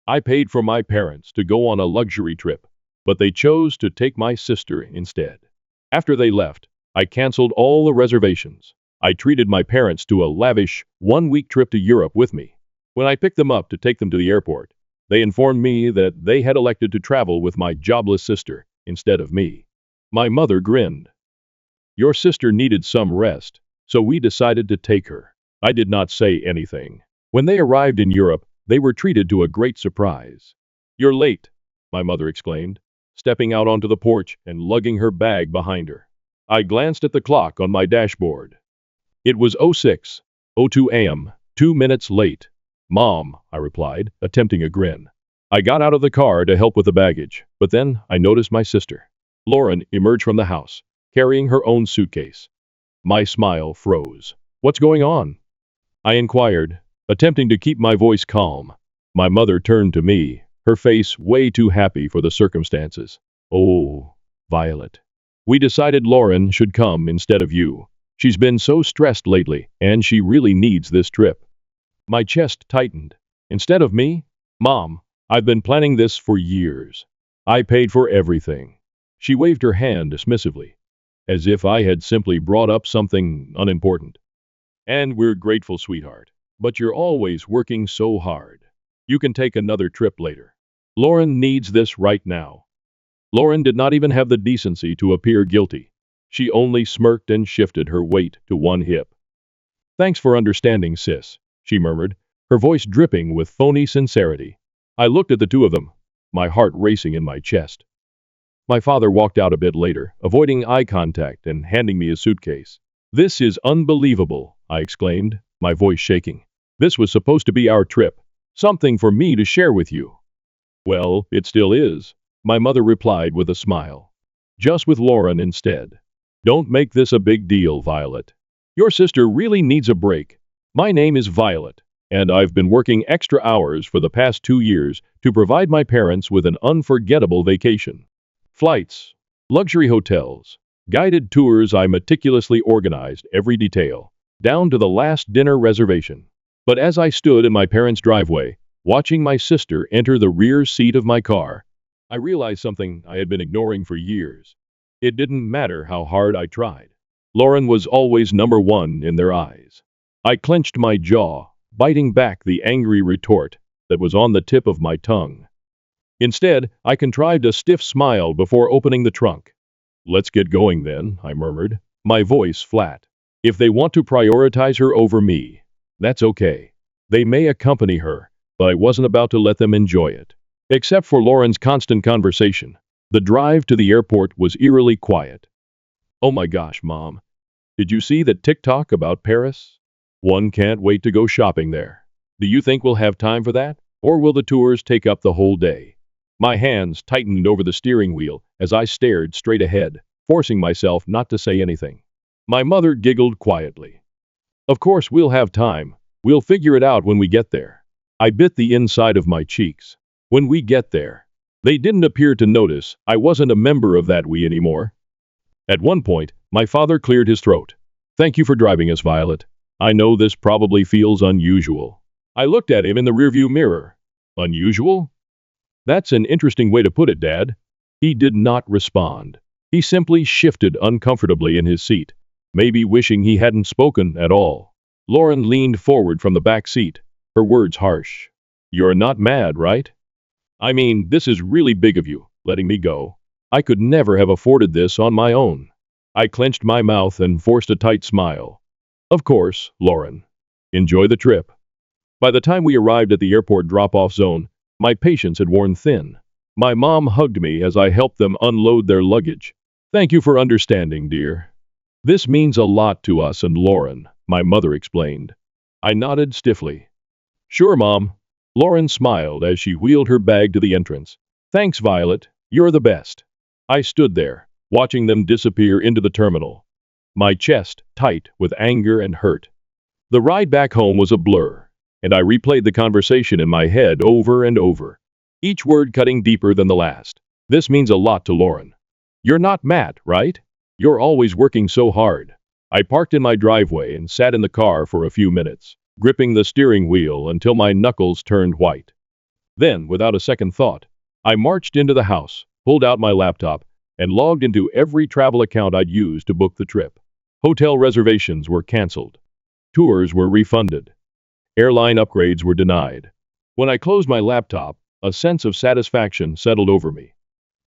I paid for my parents to go on a luxury trip, but they chose to take my sister instead. After they left, I canceled all the reservations. I treated my parents to a lavish one-week trip to Europe with me. When I picked them up to take them to the airport, they informed me that they had elected to travel with my jobless sister instead of me. My mother grinned. Your sister needed some rest, so we decided to take her. I did not say anything. When they arrived in Europe, they were treated to a great surprise. You're late, my mother exclaimed, stepping out onto the porch and lugging her bag behind her. I glanced at the clock on my dashboard. It was 06:02 a.m., 2 minutes late. Mom, I replied, attempting a grin. I got out of the car to help with the baggage, but then I noticed my sister. Lauren emerged from the house, carrying her own suitcase. My smile froze. What's going on? I inquired, attempting to keep my voice calm. My mother turned to me, her face way too happy for the circumstances. Oh, Violet. We decided Lauren should come instead of you. She's been so stressed lately, and she really needs this trip. My chest tightened. Instead of me? Mom, I've been planning this for years. I paid for everything. She waved her hand dismissively, as if I had simply brought up something unimportant. And we're grateful, sweetheart. But you're always working so hard. You can take another trip later. Lauren needs this right now. Lauren did not even have the decency to appear guilty. She only smirked and shifted her weight to one hip. Thanks for understanding, sis, she murmured, her voice dripping with phony sincerity. I looked at the two of them, my heart racing in my chest. My father walked out a bit later, avoiding eye contact and handing me his suitcase. This is unbelievable, I exclaimed, my voice shaking. This was supposed to be our trip, something for me to share with you. Well, it still is, my mother replied with a smile. Just with Lauren instead. Don't make this a big deal, Violet. Your sister really needs a break. My name is Violet, and I've been working extra hours for the past 2 years to provide my parents with an unforgettable vacation. Flights, luxury hotels, guided tours. I meticulously organized every detail, down to the last dinner reservation. But as I stood in my parents' driveway, watching my sister enter the rear seat of my car, I realized something I had been ignoring for years. It didn't matter how hard I tried. Lauren was always number one in their eyes. I clenched my jaw, biting back the angry retort that was on the tip of my tongue. Instead, I contrived a stiff smile before opening the trunk. Let's get going then, I murmured, my voice flat. If they want to prioritize her over me, that's okay. They may accompany her, but I wasn't about to let them enjoy it. Except for Lauren's constant conversation, the drive to the airport was eerily quiet. Oh my gosh, Mom. Did you see that TikTok about Paris? One can't wait to go shopping there. Do you think we'll have time for that? Or will the tours take up the whole day? My hands tightened over the steering wheel as I stared straight ahead, forcing myself not to say anything. My mother giggled quietly. Of course we'll have time. We'll figure it out when we get there. I bit the inside of my cheeks. When we get there. They didn't appear to notice I wasn't a member of that we anymore. At one point, my father cleared his throat. Thank you for driving us, Violet. I know this probably feels unusual. I looked at him in the rearview mirror. Unusual? That's an interesting way to put it, Dad. He did not respond. He simply shifted uncomfortably in his seat, maybe wishing he hadn't spoken at all. Lauren leaned forward from the back seat, her words harsh. You're not mad, right? I mean, this is really big of you, letting me go. I could never have afforded this on my own. I clenched my mouth and forced a tight smile. Of course, Lauren. Enjoy the trip. By the time we arrived at the airport drop-off zone, my patience had worn thin. My mom hugged me as I helped them unload their luggage. Thank you for understanding, dear. This means a lot to us and Lauren, my mother explained. I nodded stiffly. Sure, Mom. Lauren smiled as she wheeled her bag to the entrance. Thanks, Violet. You're the best. I stood there, watching them disappear into the terminal, my chest tight with anger and hurt. The ride back home was a blur, and I replayed the conversation in my head over and over, each word cutting deeper than the last. This means a lot to Lauren. You're not Matt, right? You're always working so hard. I parked in my driveway and sat in the car for a few minutes, gripping the steering wheel until my knuckles turned white. Then, without a second thought, I marched into the house, pulled out my laptop, and logged into every travel account I'd used to book the trip. Hotel reservations were canceled. Tours were refunded. Airline upgrades were denied. When I closed my laptop, a sense of satisfaction settled over me.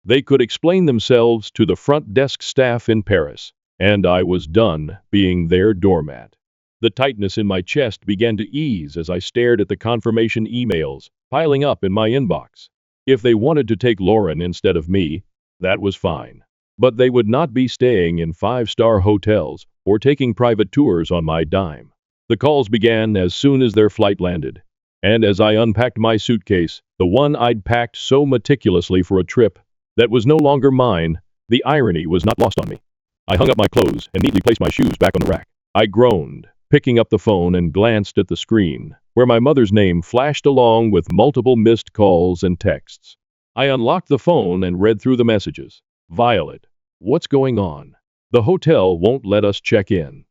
They could explain themselves to the front desk staff in Paris, and I was done being their doormat. The tightness in my chest began to ease as I stared at the confirmation emails piling up in my inbox. If they wanted to take Lauren instead of me, that was fine. But they would not be staying in five-star hotels or taking private tours on my dime. The calls began as soon as their flight landed, and as I unpacked my suitcase, the one I'd packed so meticulously for a trip that was no longer mine, the irony was not lost on me. I hung up my clothes and neatly placed my shoes back on the rack. I groaned, picking up the phone and glanced at the screen, where my mother's name flashed along with multiple missed calls and texts. I unlocked the phone and read through the messages. Violet, what's going on? The hotel won't let us check in.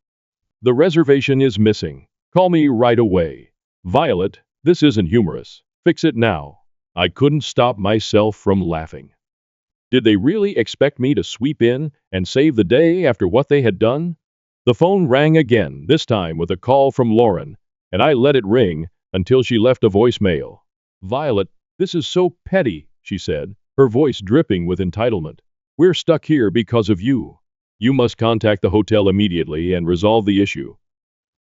The reservation is missing. Call me right away. Violet, this isn't humorous. Fix it now. I couldn't stop myself from laughing. Did they really expect me to sweep in and save the day after what they had done? The phone rang again, this time with a call from Lauren, and I let it ring until she left a voicemail. Violet, this is so petty, she said, her voice dripping with entitlement. We're stuck here because of you. You must contact the hotel immediately and resolve the issue.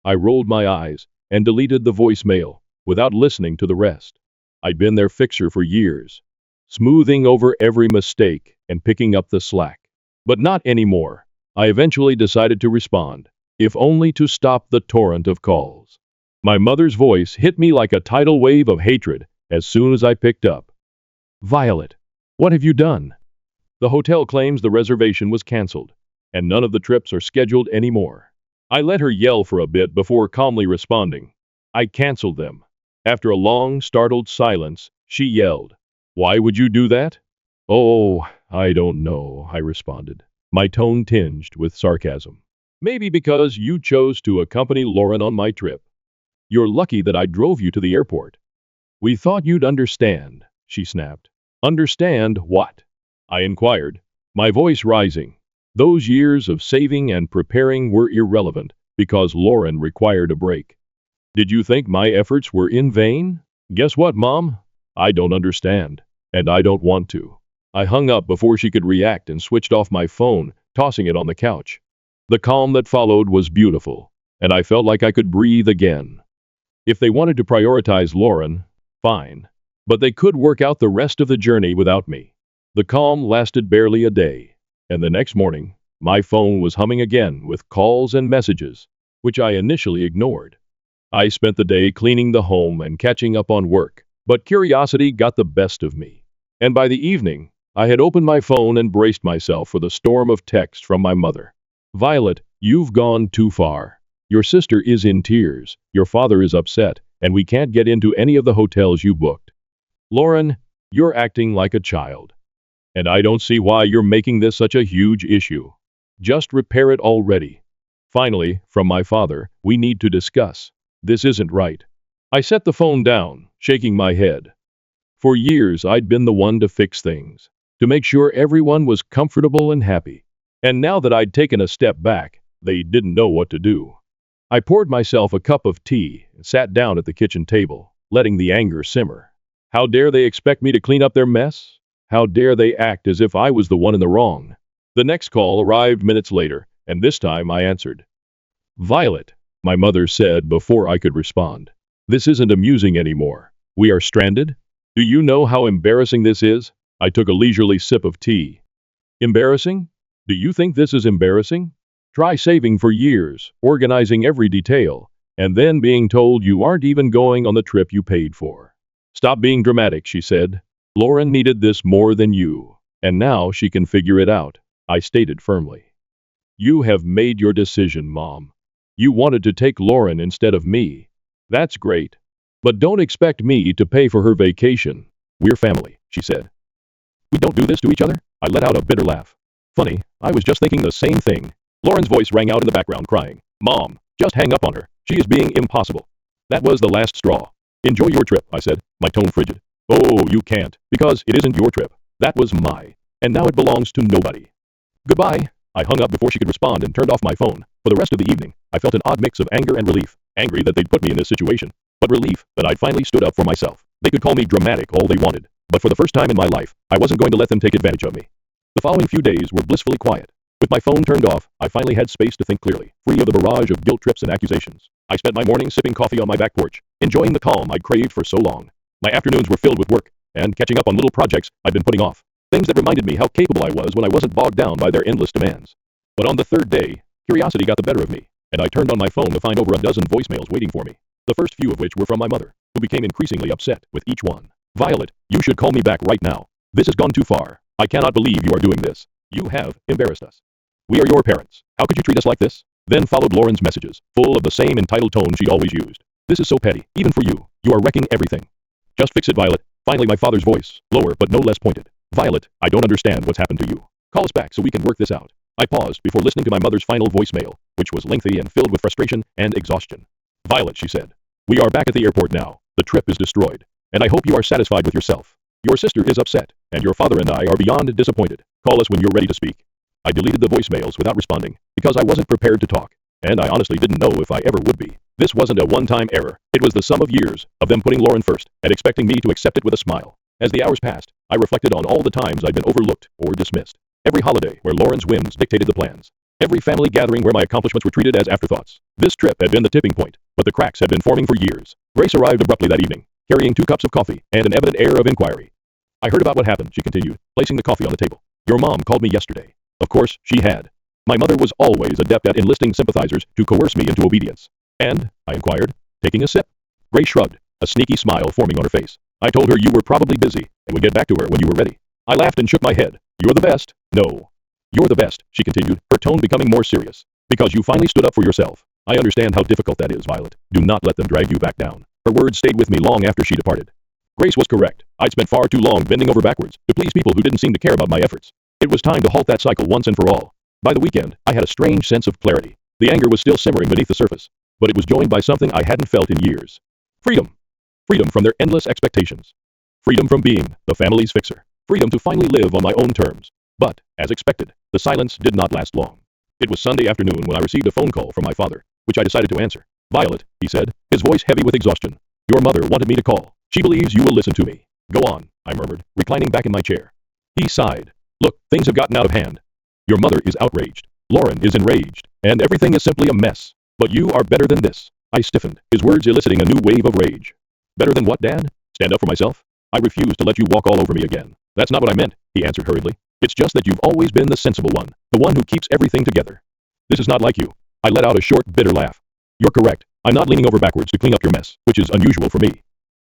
I rolled my eyes and deleted the voicemail without listening to the rest. I'd been their fixer for years, smoothing over every mistake and picking up the slack. But not anymore. I eventually decided to respond, if only to stop the torrent of calls. My mother's voice hit me like a tidal wave of hatred as soon as I picked up. Violet, what have you done? The hotel claims the reservation was canceled, and none of the trips are scheduled anymore. I let her yell for a bit before calmly responding. I canceled them. After a long, startled silence, she yelled, Why would you do that? Oh, I don't know, I responded, my tone tinged with sarcasm. Maybe because you chose to accompany Lauren on my trip. You're lucky that I drove you to the airport. We thought you'd understand, she snapped. Understand what? I inquired, my voice rising. Those years of saving and preparing were irrelevant because Lauren required a break. Did you think my efforts were in vain? Guess what, Mom? I don't understand, and I don't want to. I hung up before she could react and switched off my phone, tossing it on the couch. The calm that followed was beautiful, and I felt like I could breathe again. If they wanted to prioritize Lauren, fine, but they could work out the rest of the journey without me. The calm lasted barely a day, and the next morning, my phone was humming again with calls and messages, which I initially ignored. I spent the day cleaning the home and catching up on work, but curiosity got the best of me. And by the evening, I had opened my phone and braced myself for the storm of text from my mother. Violet, you've gone too far. Your sister is in tears, your father is upset, and we can't get into any of the hotels you booked. Lauren, you're acting like a child. And I don't see why you're making this such a huge issue. Just repair it already. Finally, from my father, we need to discuss. This isn't right. I set the phone down, shaking my head. For years, I'd been the one to fix things, to make sure everyone was comfortable and happy. And now that I'd taken a step back, they didn't know what to do. I poured myself a cup of tea and sat down at the kitchen table, letting the anger simmer. How dare they expect me to clean up their mess? How dare they act as if I was the one in the wrong? The next call arrived minutes later, and this time I answered. Violet, my mother said before I could respond. This isn't amusing anymore. We are stranded? Do you know how embarrassing this is? I took a leisurely sip of tea. Embarrassing? Do you think this is embarrassing? Try saving for years, organizing every detail, and then being told you aren't even going on the trip you paid for. Stop being dramatic, she said. Lauren needed this more than you, and now she can figure it out, I stated firmly. You have made your decision, Mom. You wanted to take Lauren instead of me. That's great. But don't expect me to pay for her vacation. We're family, she said. We don't do this to each other? I let out a bitter laugh. Funny, I was just thinking the same thing. Lauren's voice rang out in the background, crying, Mom, just hang up on her. She is being impossible. That was the last straw. Enjoy your trip, I said, my tone frigid. Oh, you can't, because it isn't your trip. That was my. And now it belongs to nobody. Goodbye. I hung up before she could respond and turned off my phone. For the rest of the evening, I felt an odd mix of anger and relief. Angry that they'd put me in this situation, but relief that I'd finally stood up for myself. They could call me dramatic all they wanted, but for the first time in my life, I wasn't going to let them take advantage of me. The following few days were blissfully quiet. With my phone turned off, I finally had space to think clearly, free of the barrage of guilt trips and accusations. I spent my mornings sipping coffee on my back porch, enjoying the calm I'd craved for so long. My afternoons were filled with work and catching up on little projects I'd been putting off. Things that reminded me how capable I was when I wasn't bogged down by their endless demands. But on the third day, curiosity got the better of me, and I turned on my phone to find over a dozen voicemails waiting for me. The first few of which were from my mother, who became increasingly upset with each one. Violet, you should call me back right now. This has gone too far. I cannot believe you are doing this. You have embarrassed us. We are your parents. How could you treat us like this? Then followed Lauren's messages, full of the same entitled tone she always used. This is so petty, even for you. You are wrecking everything. Just fix it, Violet. Finally, my father's voice, lower but no less pointed. Violet, I don't understand what's happened to you. Call us back so we can work this out. I paused before listening to my mother's final voicemail, which was lengthy and filled with frustration and exhaustion. Violet, she said. We are back at the airport now. The trip is destroyed, and I hope you are satisfied with yourself. Your sister is upset, and your father and I are beyond disappointed. Call us when you're ready to speak. I deleted the voicemails without responding, because I wasn't prepared to talk, and I honestly didn't know if I ever would be. This wasn't a one-time error. It was the sum of years of them putting Lauren first and expecting me to accept it with a smile. As the hours passed, I reflected on all the times I'd been overlooked or dismissed. Every holiday where Lauren's whims dictated the plans. Every family gathering where my accomplishments were treated as afterthoughts. This trip had been the tipping point, but the cracks had been forming for years. Grace arrived abruptly that evening, carrying 2 cups of coffee and an evident air of inquiry. I heard about what happened, she continued, placing the coffee on the table. Your mom called me yesterday. Of course, she had. My mother was always adept at enlisting sympathizers to coerce me into obedience. And, I inquired, taking a sip. Grace shrugged, a sneaky smile forming on her face. I told her you were probably busy and would get back to her when you were ready. I laughed and shook my head. You're the best. No. You're the best, she continued, her tone becoming more serious. Because you finally stood up for yourself. I understand how difficult that is, Violet. Do not let them drag you back down. Her words stayed with me long after she departed. Grace was correct. I'd spent far too long bending over backwards to please people who didn't seem to care about my efforts. It was time to halt that cycle once and for all. By the weekend, I had a strange sense of clarity. The anger was still simmering beneath the surface, but it was joined by something I hadn't felt in years. Freedom. Freedom from their endless expectations. Freedom from being the family's fixer. Freedom to finally live on my own terms. But, as expected, the silence did not last long. It was Sunday afternoon when I received a phone call from my father, which I decided to answer. Violet, he said, his voice heavy with exhaustion. Your mother wanted me to call. She believes you will listen to me. Go on, I murmured, reclining back in my chair. He sighed. Look, things have gotten out of hand. Your mother is outraged. Lauren is enraged. And everything is simply a mess. But you are better than this. I stiffened, his words eliciting a new wave of rage. Better than what, Dad? Stand up for myself? I refuse to let you walk all over me again. That's not what I meant, he answered hurriedly. It's just that you've always been the sensible one, the one who keeps everything together. This is not like you. I let out a short, bitter laugh. You're correct. I'm not leaning over backwards to clean up your mess, which is unusual for me.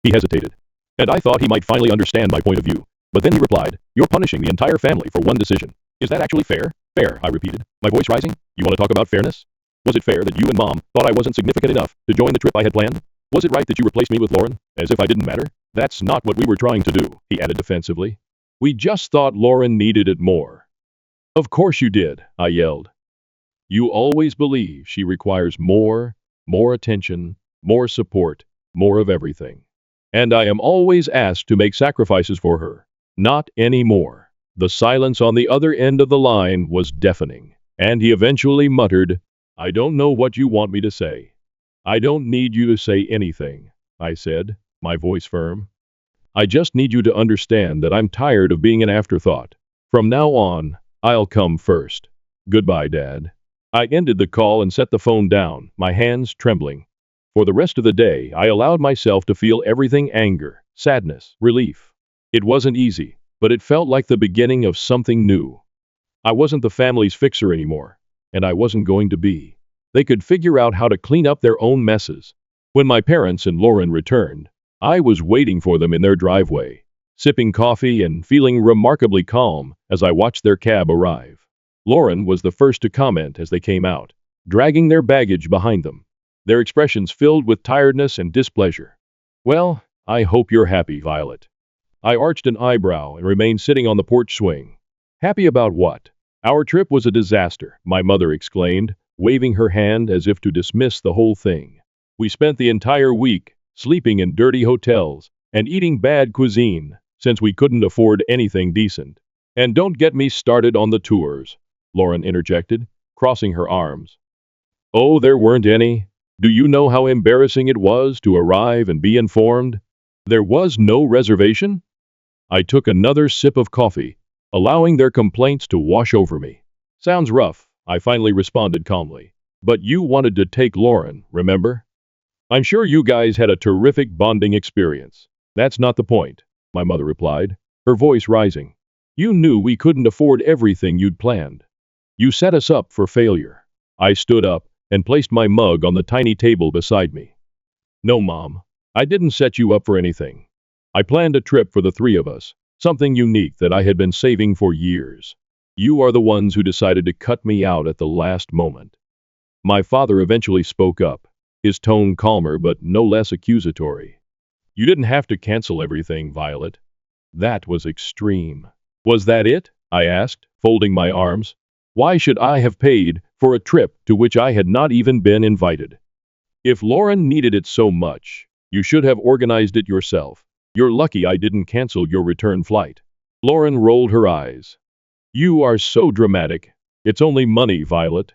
He hesitated. And I thought he might finally understand my point of view. But then he replied, you're punishing the entire family for one decision. Is that actually fair? Fair, I repeated, my voice rising. You want to talk about fairness? Was it fair that you and Mom thought I wasn't significant enough to join the trip I had planned? Was it right that you replaced me with Lauren, as if I didn't matter? That's not what we were trying to do, he added defensively. We just thought Lauren needed it more. Of course you did, I yelled. You always believe she requires more attention, more support, more of everything. And I am always asked to make sacrifices for her. Not anymore. The silence on the other end of the line was deafening, and he eventually muttered, I don't know what you want me to say. I don't need you to say anything, I said, my voice firm. I just need you to understand that I'm tired of being an afterthought. From now on, I'll come first. Goodbye, Dad. I ended the call and set the phone down, my hands trembling. For the rest of the day, I allowed myself to feel everything: anger, sadness, relief. It wasn't easy, but it felt like the beginning of something new. I wasn't the family's fixer anymore, and I wasn't going to be. They could figure out how to clean up their own messes. When my parents and Lauren returned, I was waiting for them in their driveway, sipping coffee and feeling remarkably calm as I watched their cab arrive. Lauren was the first to comment as they came out, dragging their baggage behind them, their expressions filled with tiredness and displeasure. Well, I hope you're happy, Violet. I arched an eyebrow and remained sitting on the porch swing. Happy about what? Our trip was a disaster, my mother exclaimed, waving her hand as if to dismiss the whole thing. We spent the entire week sleeping in dirty hotels, and eating bad cuisine, since we couldn't afford anything decent. And don't get me started on the tours, Lauren interjected, crossing her arms. Oh, there weren't any. Do you know how embarrassing it was to arrive and be informed? There was no reservation? I took another sip of coffee, allowing their complaints to wash over me. Sounds rough, I finally responded calmly. But you wanted to take Lauren, remember? I'm sure you guys had a terrific bonding experience. That's not the point, my mother replied, her voice rising. You knew we couldn't afford everything you'd planned. You set us up for failure. I stood up and placed my mug on the tiny table beside me. No, Mom, I didn't set you up for anything. I planned a trip for the three of us, something unique that I had been saving for years. You are the ones who decided to cut me out at the last moment. My father eventually spoke up, his tone calmer but no less accusatory. You didn't have to cancel everything, Violet. That was extreme. Was that it? I asked, folding my arms. Why should I have paid for a trip to which I had not even been invited? If Lauren needed it so much, you should have organized it yourself. You're lucky I didn't cancel your return flight. Lauren rolled her eyes. You are so dramatic. It's only money, Violet.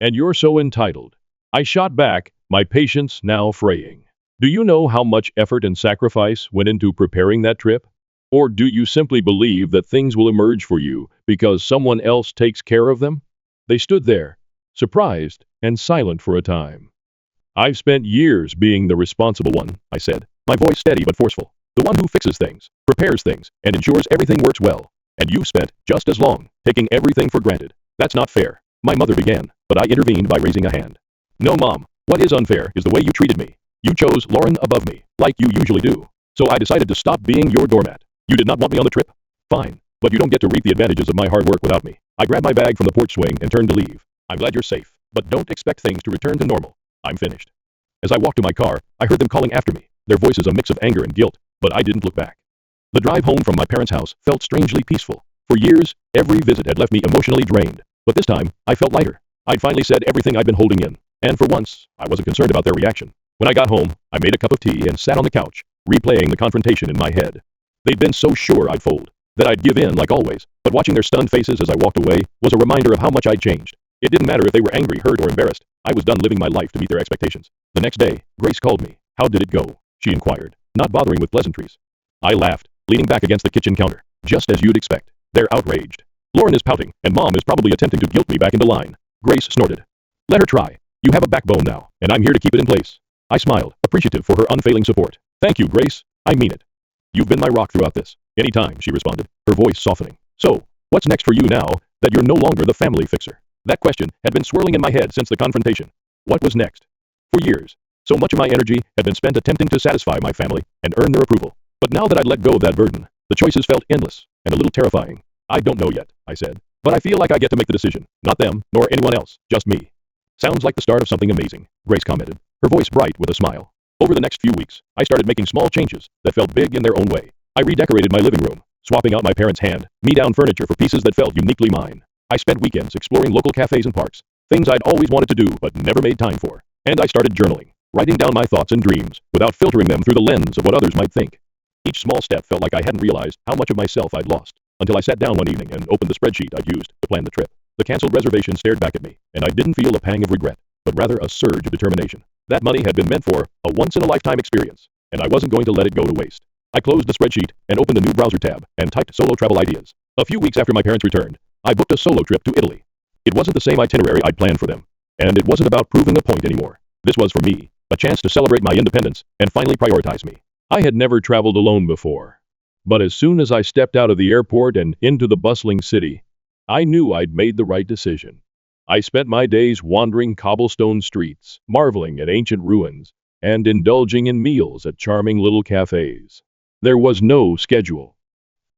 And you're so entitled. I shot back, my patience now fraying. Do you know how much effort and sacrifice went into preparing that trip? Or do you simply believe that things will emerge for you because someone else takes care of them? They stood there, surprised and silent for a time. I've spent years being the responsible one, I said, my voice steady but forceful. The one who fixes things, prepares things, and ensures everything works well. And you've spent just as long, taking everything for granted. That's not fair. My mother began, but I intervened by raising a hand. No, Mom, what is unfair is the way you treated me. You chose Lauren above me, like you usually do. So I decided to stop being your doormat. You did not want me on the trip? Fine, but you don't get to reap the advantages of my hard work without me. I grabbed my bag from the porch swing and turned to leave. I'm glad you're safe, but don't expect things to return to normal. I'm finished. As I walked to my car, I heard them calling after me, their voices a mix of anger and guilt, but I didn't look back. The drive home from my parents' house felt strangely peaceful. For years, every visit had left me emotionally drained, but this time, I felt lighter. I'd finally said everything I'd been holding in, and for once, I wasn't concerned about their reaction. When I got home, I made a cup of tea and sat on the couch, replaying the confrontation in my head. They'd been so sure I'd fold, that I'd give in like always, but watching their stunned faces as I walked away was a reminder of how much I'd changed. It didn't matter if they were angry, hurt, or embarrassed. I was done living my life to meet their expectations. The next day, Grace called me. How did it go? She inquired, not bothering with pleasantries. I laughed, leaning back against the kitchen counter. Just as you'd expect. They're outraged. Lauren is pouting, and Mom is probably attempting to guilt me back into line. Grace snorted. Let her try. You have a backbone now, and I'm here to keep it in place. I smiled, appreciative for her unfailing support. Thank you, Grace. I mean it. You've been my rock throughout this. Anytime, she responded, her voice softening. So, what's next for you now that you're no longer the family fixer? That question had been swirling in my head since the confrontation. What was next? For years, so much of my energy had been spent attempting to satisfy my family and earn their approval. But now that I'd let go of that burden, the choices felt endless and a little terrifying. I don't know yet, I said, but I feel like I get to make the decision. Not them, nor anyone else, just me. Sounds like the start of something amazing, Grace commented, her voice bright with a smile. Over the next few weeks, I started making small changes that felt big in their own way. I redecorated my living room, swapping out my parents' hand-me-down furniture for pieces that felt uniquely mine. I spent weekends exploring local cafes and parks, things I'd always wanted to do but never made time for. And I started journaling, writing down my thoughts and dreams, without filtering them through the lens of what others might think. Each small step felt like I hadn't realized how much of myself I'd lost, until I sat down one evening and opened the spreadsheet I'd used to plan the trip. The canceled reservation stared back at me, and I didn't feel a pang of regret, but rather a surge of determination. That money had been meant for a once-in-a-lifetime experience, and I wasn't going to let it go to waste. I closed the spreadsheet and opened a new browser tab and typed solo travel ideas. A few weeks after my parents returned, I booked a solo trip to Italy. It wasn't the same itinerary I'd planned for them, and it wasn't about proving a point anymore. This was, for me, a chance to celebrate my independence and finally prioritize me. I had never traveled alone before, but as soon as I stepped out of the airport and into the bustling city, I knew I'd made the right decision. I spent my days wandering cobblestone streets, marveling at ancient ruins, and indulging in meals at charming little cafes. There was no schedule,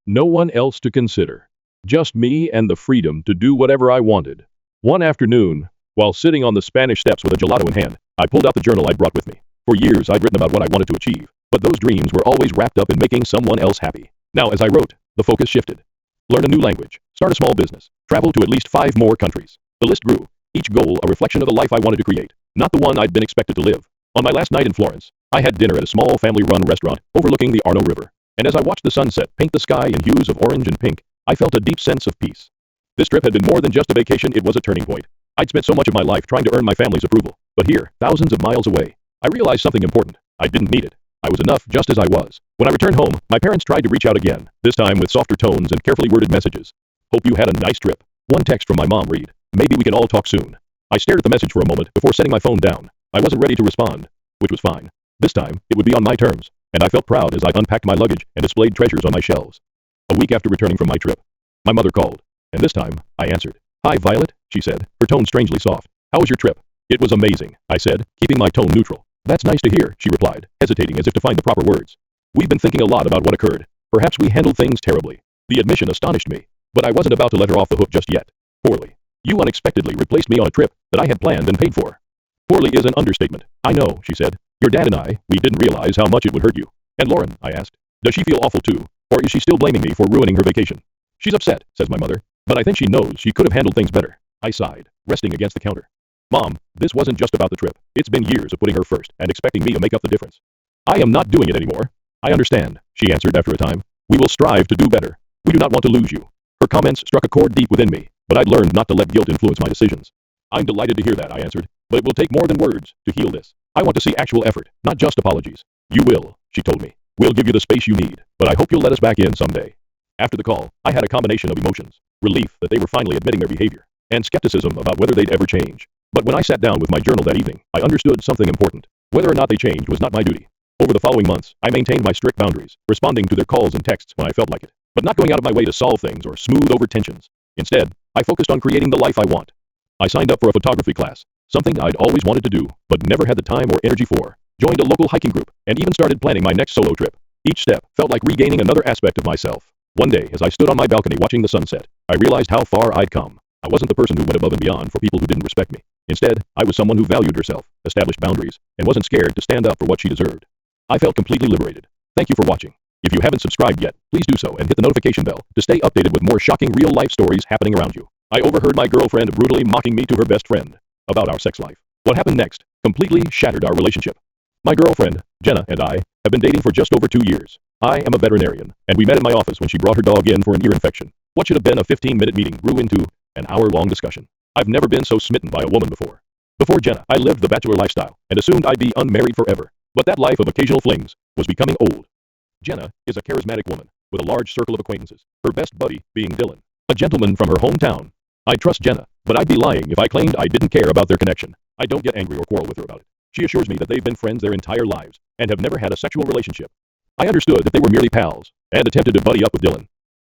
no one else to consider, just me and the freedom to do whatever I wanted. One afternoon, while sitting on the Spanish steps with a gelato in hand, I pulled out the journal I'd brought with me. For years, I'd written about what I wanted to achieve, but those dreams were always wrapped up in making someone else happy. Now, as I wrote, the focus shifted. Learn a new language, start a small business, travel to at least 5 more countries. The list grew, each goal a reflection of the life I wanted to create, not the one I'd been expected to live. On my last night in Florence, I had dinner at a small family-run restaurant overlooking the Arno River, and as I watched the sunset paint the sky in hues of orange and pink, I felt a deep sense of peace. This trip had been more than just a vacation, it was a turning point. I'd spent so much of my life trying to earn my family's approval, but here, thousands of miles away, I realized something important. I didn't need it. I was enough just as I was. When I returned home, my parents tried to reach out again, this time with softer tones and carefully worded messages. Hope you had a nice trip. One text from my mom read, maybe we can all talk soon. I stared at the message for a moment before setting my phone down. I wasn't ready to respond, which was fine. This time, it would be on my terms, and I felt proud as I unpacked my luggage and displayed treasures on my shelves. A week after returning from my trip, my mother called, and this time, I answered. Hi, Violet, she said, her tone strangely soft. How was your trip? It was amazing, I said, keeping my tone neutral. That's nice to hear, she replied, hesitating as if to find the proper words. We've been thinking a lot about what occurred. Perhaps we handled things terribly. The admission astonished me, but I wasn't about to let her off the hook just yet. Poorly. You unexpectedly replaced me on a trip that I had planned and paid for. Poorly is an understatement. I know, she said. Your dad and I, we didn't realize how much it would hurt you. And Lauren, I asked. Does she feel awful too? Or is she still blaming me for ruining her vacation? She's upset, says my mother. But I think she knows she could have handled things better. I sighed, resting against the counter. Mom, this wasn't just about the trip. It's been years of putting her first and expecting me to make up the difference. I am not doing it anymore. I understand, she answered after a time. We will strive to do better. We do not want to lose you. Her comments struck a chord deep within me, but I'd learned not to let guilt influence my decisions. I'm delighted to hear that, I answered, but it will take more than words to heal this. I want to see actual effort, not just apologies. You will, she told me. We'll give you the space you need, but I hope you'll let us back in someday. After the call, I had a combination of emotions, relief that they were finally admitting their behavior, and skepticism about whether they'd ever change. But when I sat down with my journal that evening, I understood something important. Whether or not they changed was not my duty. Over the following months, I maintained my strict boundaries, responding to their calls and texts when I felt like it, but not going out of my way to solve things or smooth over tensions. Instead, I focused on creating the life I want. I signed up for a photography class, something I'd always wanted to do, but never had the time or energy for, joined a local hiking group, and even started planning my next solo trip. Each step felt like regaining another aspect of myself. One day, as I stood on my balcony watching the sunset, I realized how far I'd come. I wasn't the person who went above and beyond for people who didn't respect me. Instead, I was someone who valued herself, established boundaries, and wasn't scared to stand up for what she deserved. I felt completely liberated. Thank you for watching. If you haven't subscribed yet, please do so and hit the notification bell to stay updated with more shocking real-life stories happening around you. I overheard my girlfriend brutally mocking me to her best friend about our sex life. What happened next completely shattered our relationship. My girlfriend, Jenna, and I have been dating for just over 2 years. I am a veterinarian, and we met in my office when she brought her dog in for an ear infection. What should have been a 15-minute meeting grew into an hour-long discussion. I've never been so smitten by a woman before. Before Jenna, I lived the bachelor lifestyle and assumed I'd be unmarried forever. But that life of occasional flings was becoming old. Jenna is a charismatic woman with a large circle of acquaintances, her best buddy being Dylan, a gentleman from her hometown. I trust Jenna, but I'd be lying if I claimed I didn't care about their connection. I don't get angry or quarrel with her about it. She assures me that they've been friends their entire lives and have never had a sexual relationship. I understood that they were merely pals and attempted to buddy up with Dylan.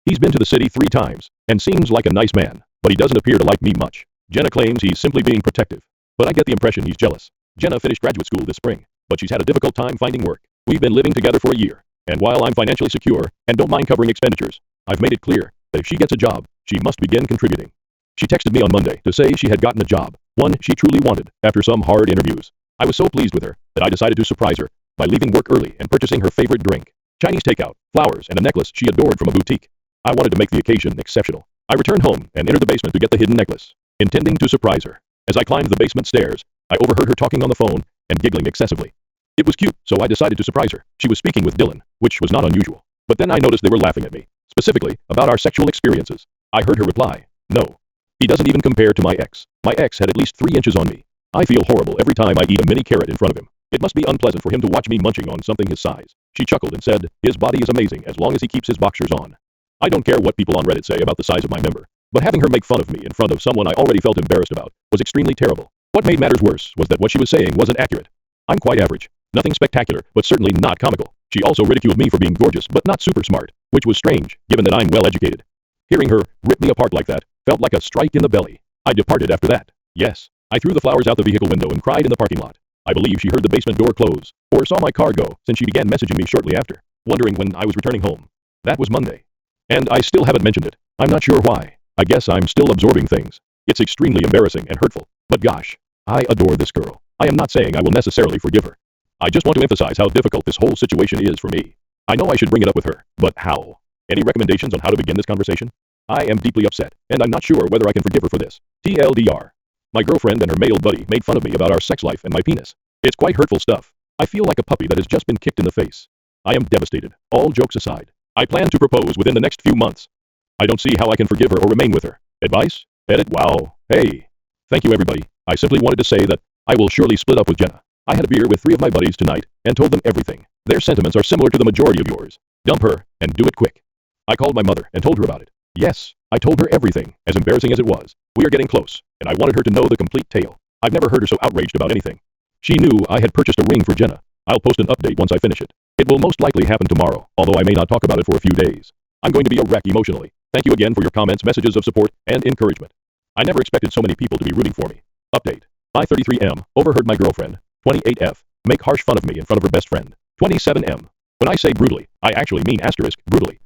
He's been to the city 3 times and seems like a nice man, but he doesn't appear to like me much. Jenna claims he's simply being protective, but I get the impression he's jealous. Jenna finished graduate school this spring, but she's had a difficult time finding work. We've been living together for a year, and while I'm financially secure and don't mind covering expenditures, I've made it clear that if she gets a job, she must begin contributing. She texted me on Monday to say she had gotten a job, one she truly wanted, after some hard interviews. I was so pleased with her that I decided to surprise her by leaving work early and purchasing her favorite drink, Chinese takeout, flowers, and a necklace she adored from a boutique. I wanted to make the occasion exceptional. I returned home and entered the basement to get the hidden necklace, intending to surprise her. As I climbed the basement stairs, I overheard her talking on the phone and giggling excessively. It was cute, so I decided to surprise her. She was speaking with Dylan, which was not unusual. But then I noticed they were laughing at me, specifically about our sexual experiences. I heard her reply, "No. He doesn't even compare to my ex. My ex had at least 3 inches on me. I feel horrible every time I eat a mini carrot in front of him. It must be unpleasant for him to watch me munching on something his size." She chuckled and said, "His body is amazing as long as he keeps his boxers on." I don't care what people on Reddit say about the size of my member, but having her make fun of me in front of someone I already felt embarrassed about was extremely terrible. What made matters worse was that what she was saying wasn't accurate. I'm quite average. Nothing spectacular, but certainly not comical. She also ridiculed me for being gorgeous but not super smart, which was strange, given that I'm well educated. Hearing her rip me apart like that felt like a strike in the belly. I departed after that. Yes, I threw the flowers out the vehicle window and cried in the parking lot. I believe she heard the basement door close, or saw my car go, since she began messaging me shortly after, wondering when I was returning home. That was Monday. And I still haven't mentioned it. I'm not sure why. I guess I'm still absorbing things. It's extremely embarrassing and hurtful. But gosh, I adore this girl. I am not saying I will necessarily forgive her. I just want to emphasize how difficult this whole situation is for me. I know I should bring it up with her, but how? Any recommendations on how to begin this conversation? I am deeply upset, and I'm not sure whether I can forgive her for this. TLDR. My girlfriend and her male buddy made fun of me about our sex life and my penis. It's quite hurtful stuff. I feel like a puppy that has just been kicked in the face. I am devastated, all jokes aside. I plan to propose within the next few months. I don't see how I can forgive her or remain with her. Advice? Edit? Wow. Hey. Thank you everybody. I simply wanted to say that I will surely split up with Jenna. I had a beer with 3 of my buddies tonight and told them everything. Their sentiments are similar to the majority of yours. Dump her and do it quick. I called my mother and told her about it. Yes, I told her everything, as embarrassing as it was. We are getting close, and I wanted her to know the complete tale. I've never heard her so outraged about anything. She knew I had purchased a ring for Jenna. I'll post an update once I finish it. It will most likely happen tomorrow, although I may not talk about it for a few days. I'm going to be a wreck emotionally. Thank you again for your comments, messages of support, and encouragement. I never expected so many people to be rooting for me. Update. I-33M overheard my girlfriend, 28F, make harsh fun of me in front of her best friend, 27M. When I say brutally, I actually mean brutally,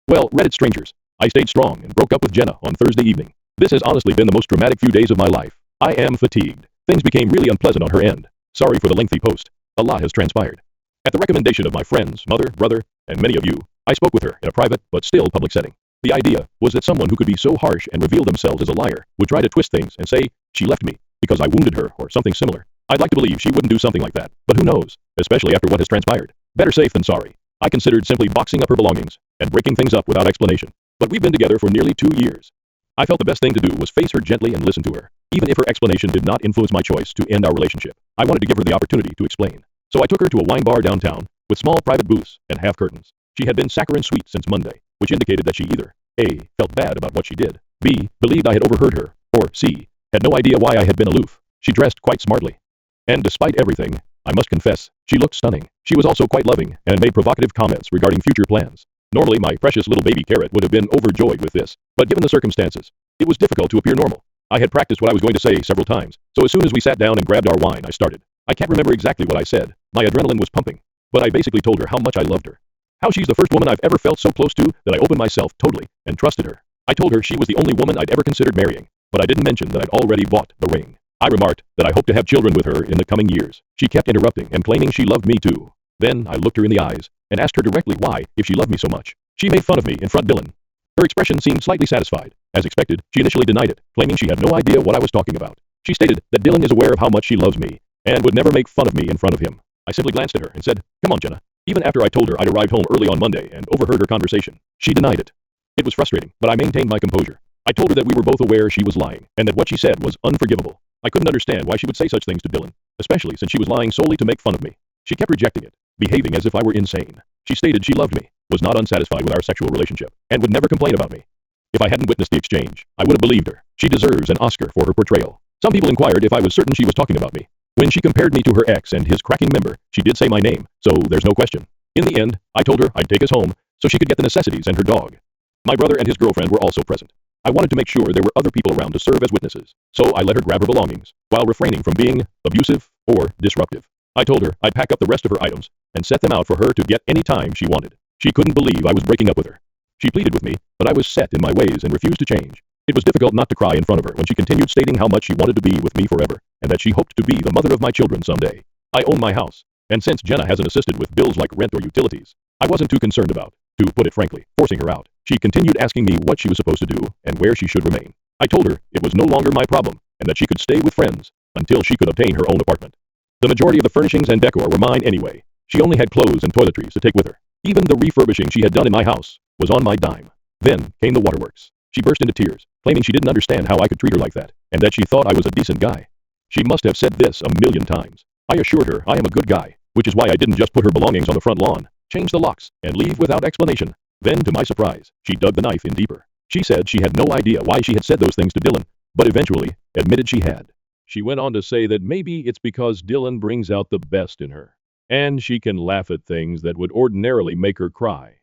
Well, Reddit strangers, I stayed strong and broke up with Jenna on Thursday evening. This has honestly been the most dramatic few days of my life. I am fatigued. Things became really unpleasant on her end. Sorry for the lengthy post. A lot has transpired. At the recommendation of my friends, mother, brother, and many of you, I spoke with her in a private but still public setting. The idea was that someone who could be so harsh and reveal themselves as a liar would try to twist things and say, she left me because I wounded her or something similar. I'd like to believe she wouldn't do something like that, but who knows, especially after what has transpired. Better safe than sorry. I considered simply boxing up her belongings and breaking things up without explanation. But we've been together for nearly 2 years. I felt the best thing to do was face her gently and listen to her. Even if her explanation did not influence my choice to end our relationship, I wanted to give her the opportunity to explain. So I took her to a wine bar downtown with small private booths and half curtains. She had been saccharine sweet since Monday, which indicated that she either A. felt bad about what she did, B. believed I had overheard her, or C. had no idea why I had been aloof. She dressed quite smartly. And despite everything, I must confess, she looked stunning. She was also quite loving and made provocative comments regarding future plans. Normally my precious little baby carrot would have been overjoyed with this, but given the circumstances, it was difficult to appear normal. I had practiced what I was going to say several times, so as soon as we sat down and grabbed our wine, I started. I can't remember exactly what I said. My adrenaline was pumping, but I basically told her how much I loved her. How she's the first woman I've ever felt so close to that I opened myself totally and trusted her. I told her she was the only woman I'd ever considered marrying, but I didn't mention that I'd already bought the ring. I remarked that I hoped to have children with her in the coming years. She kept interrupting and claiming she loved me too. Then I looked her in the eyes and asked her directly why, if she loved me so much. She made fun of me in front of Dylan. Her expression seemed slightly satisfied. As expected, she initially denied it, claiming she had no idea what I was talking about. She stated that Dylan is aware of how much she loves me and would never make fun of me in front of him. I simply glanced at her and said, "Come on, Jenna." Even after I told her I'd arrived home early on Monday and overheard her conversation, she denied it. It was frustrating, but I maintained my composure. I told her that we were both aware she was lying and that what she said was unforgivable. I couldn't understand why she would say such things to Dylan, especially since she was lying solely to make fun of me. She kept rejecting it, behaving as if I were insane. She stated she loved me, was not unsatisfied with our sexual relationship, and would never complain about me. If I hadn't witnessed the exchange, I would have believed her. She deserves an Oscar for her portrayal. Some people inquired if I was certain she was talking about me. When she compared me to her ex and his cracking member, she did say my name, so there's no question. In the end, I told her I'd take us home so she could get the necessities and her dog. My brother and his girlfriend were also present. I wanted to make sure there were other people around to serve as witnesses, so I let her grab her belongings, while refraining from being abusive or disruptive. I told her I'd pack up the rest of her items and set them out for her to get any time she wanted. She couldn't believe I was breaking up with her. She pleaded with me, but I was set in my ways and refused to change. It was difficult not to cry in front of her when she continued stating how much she wanted to be with me forever, and that she hoped to be the mother of my children someday. I own my house, and since Jenna hasn't assisted with bills like rent or utilities, I wasn't too concerned about, to put it frankly, forcing her out. She continued asking me what she was supposed to do and where she should remain. I told her it was no longer my problem, and that she could stay with friends until she could obtain her own apartment. The majority of the furnishings and decor were mine anyway. She only had clothes and toiletries to take with her. Even the refurbishing she had done in my house was on my dime. Then came the waterworks. She burst into tears, claiming she didn't understand how I could treat her like that, and that she thought I was a decent guy. She must have said this a million times. I assured her I am a good guy, which is why I didn't just put her belongings on the front lawn, change the locks, and leave without explanation. Then, to my surprise, she dug the knife in deeper. She said she had no idea why she had said those things to Dylan, but eventually admitted she had. She went on to say that maybe it's because Dylan brings out the best in her, and she can laugh at things that would ordinarily make her cry.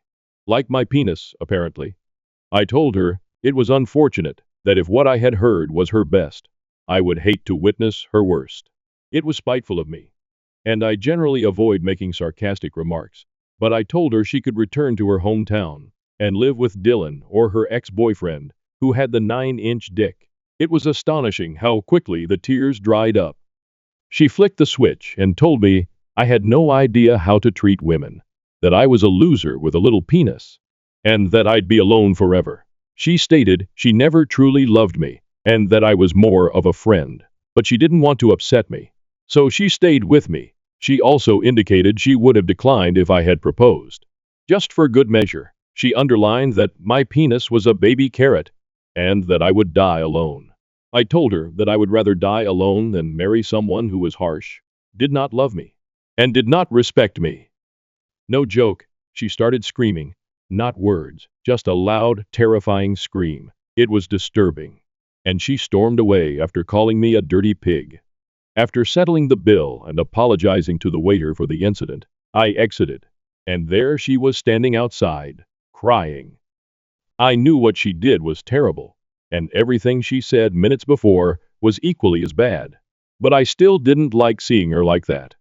Like my penis, apparently. I told her it was unfortunate that if what I had heard was her best, I would hate to witness her worst. It was spiteful of me, and I generally avoid making sarcastic remarks, but I told her she could return to her hometown and live with Dylan or her ex-boyfriend, who had the 9-inch dick. It was astonishing how quickly the tears dried up. She flicked the switch and told me I had no idea how to treat women, that I was a loser with a little penis, and that I'd be alone forever. She stated she never truly loved me, and that I was more of a friend, but she didn't want to upset me. So she stayed with me. She also indicated she would have declined if I had proposed. Just for good measure, she underlined that my penis was a baby carrot and that I would die alone. I told her that I would rather die alone than marry someone who was harsh, did not love me, and did not respect me. No joke, she started screaming. Not words, just a loud, terrifying scream. It was disturbing. And she stormed away after calling me a dirty pig. After settling the bill and apologizing to the waiter for the incident, I exited. And there she was standing outside, crying. I knew what she did was terrible, and everything she said minutes before was equally as bad. But I still didn't like seeing her like that.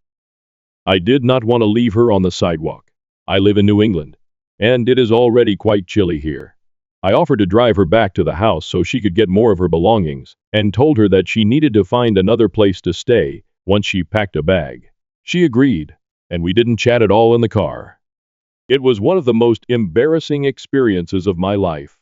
I did not want to leave her on the sidewalk. I live in New England, and it is already quite chilly here. I offered to drive her back to the house so she could get more of her belongings, and told her that she needed to find another place to stay once she packed a bag. She agreed, and we didn't chat at all in the car. It was one of the most embarrassing experiences of my life.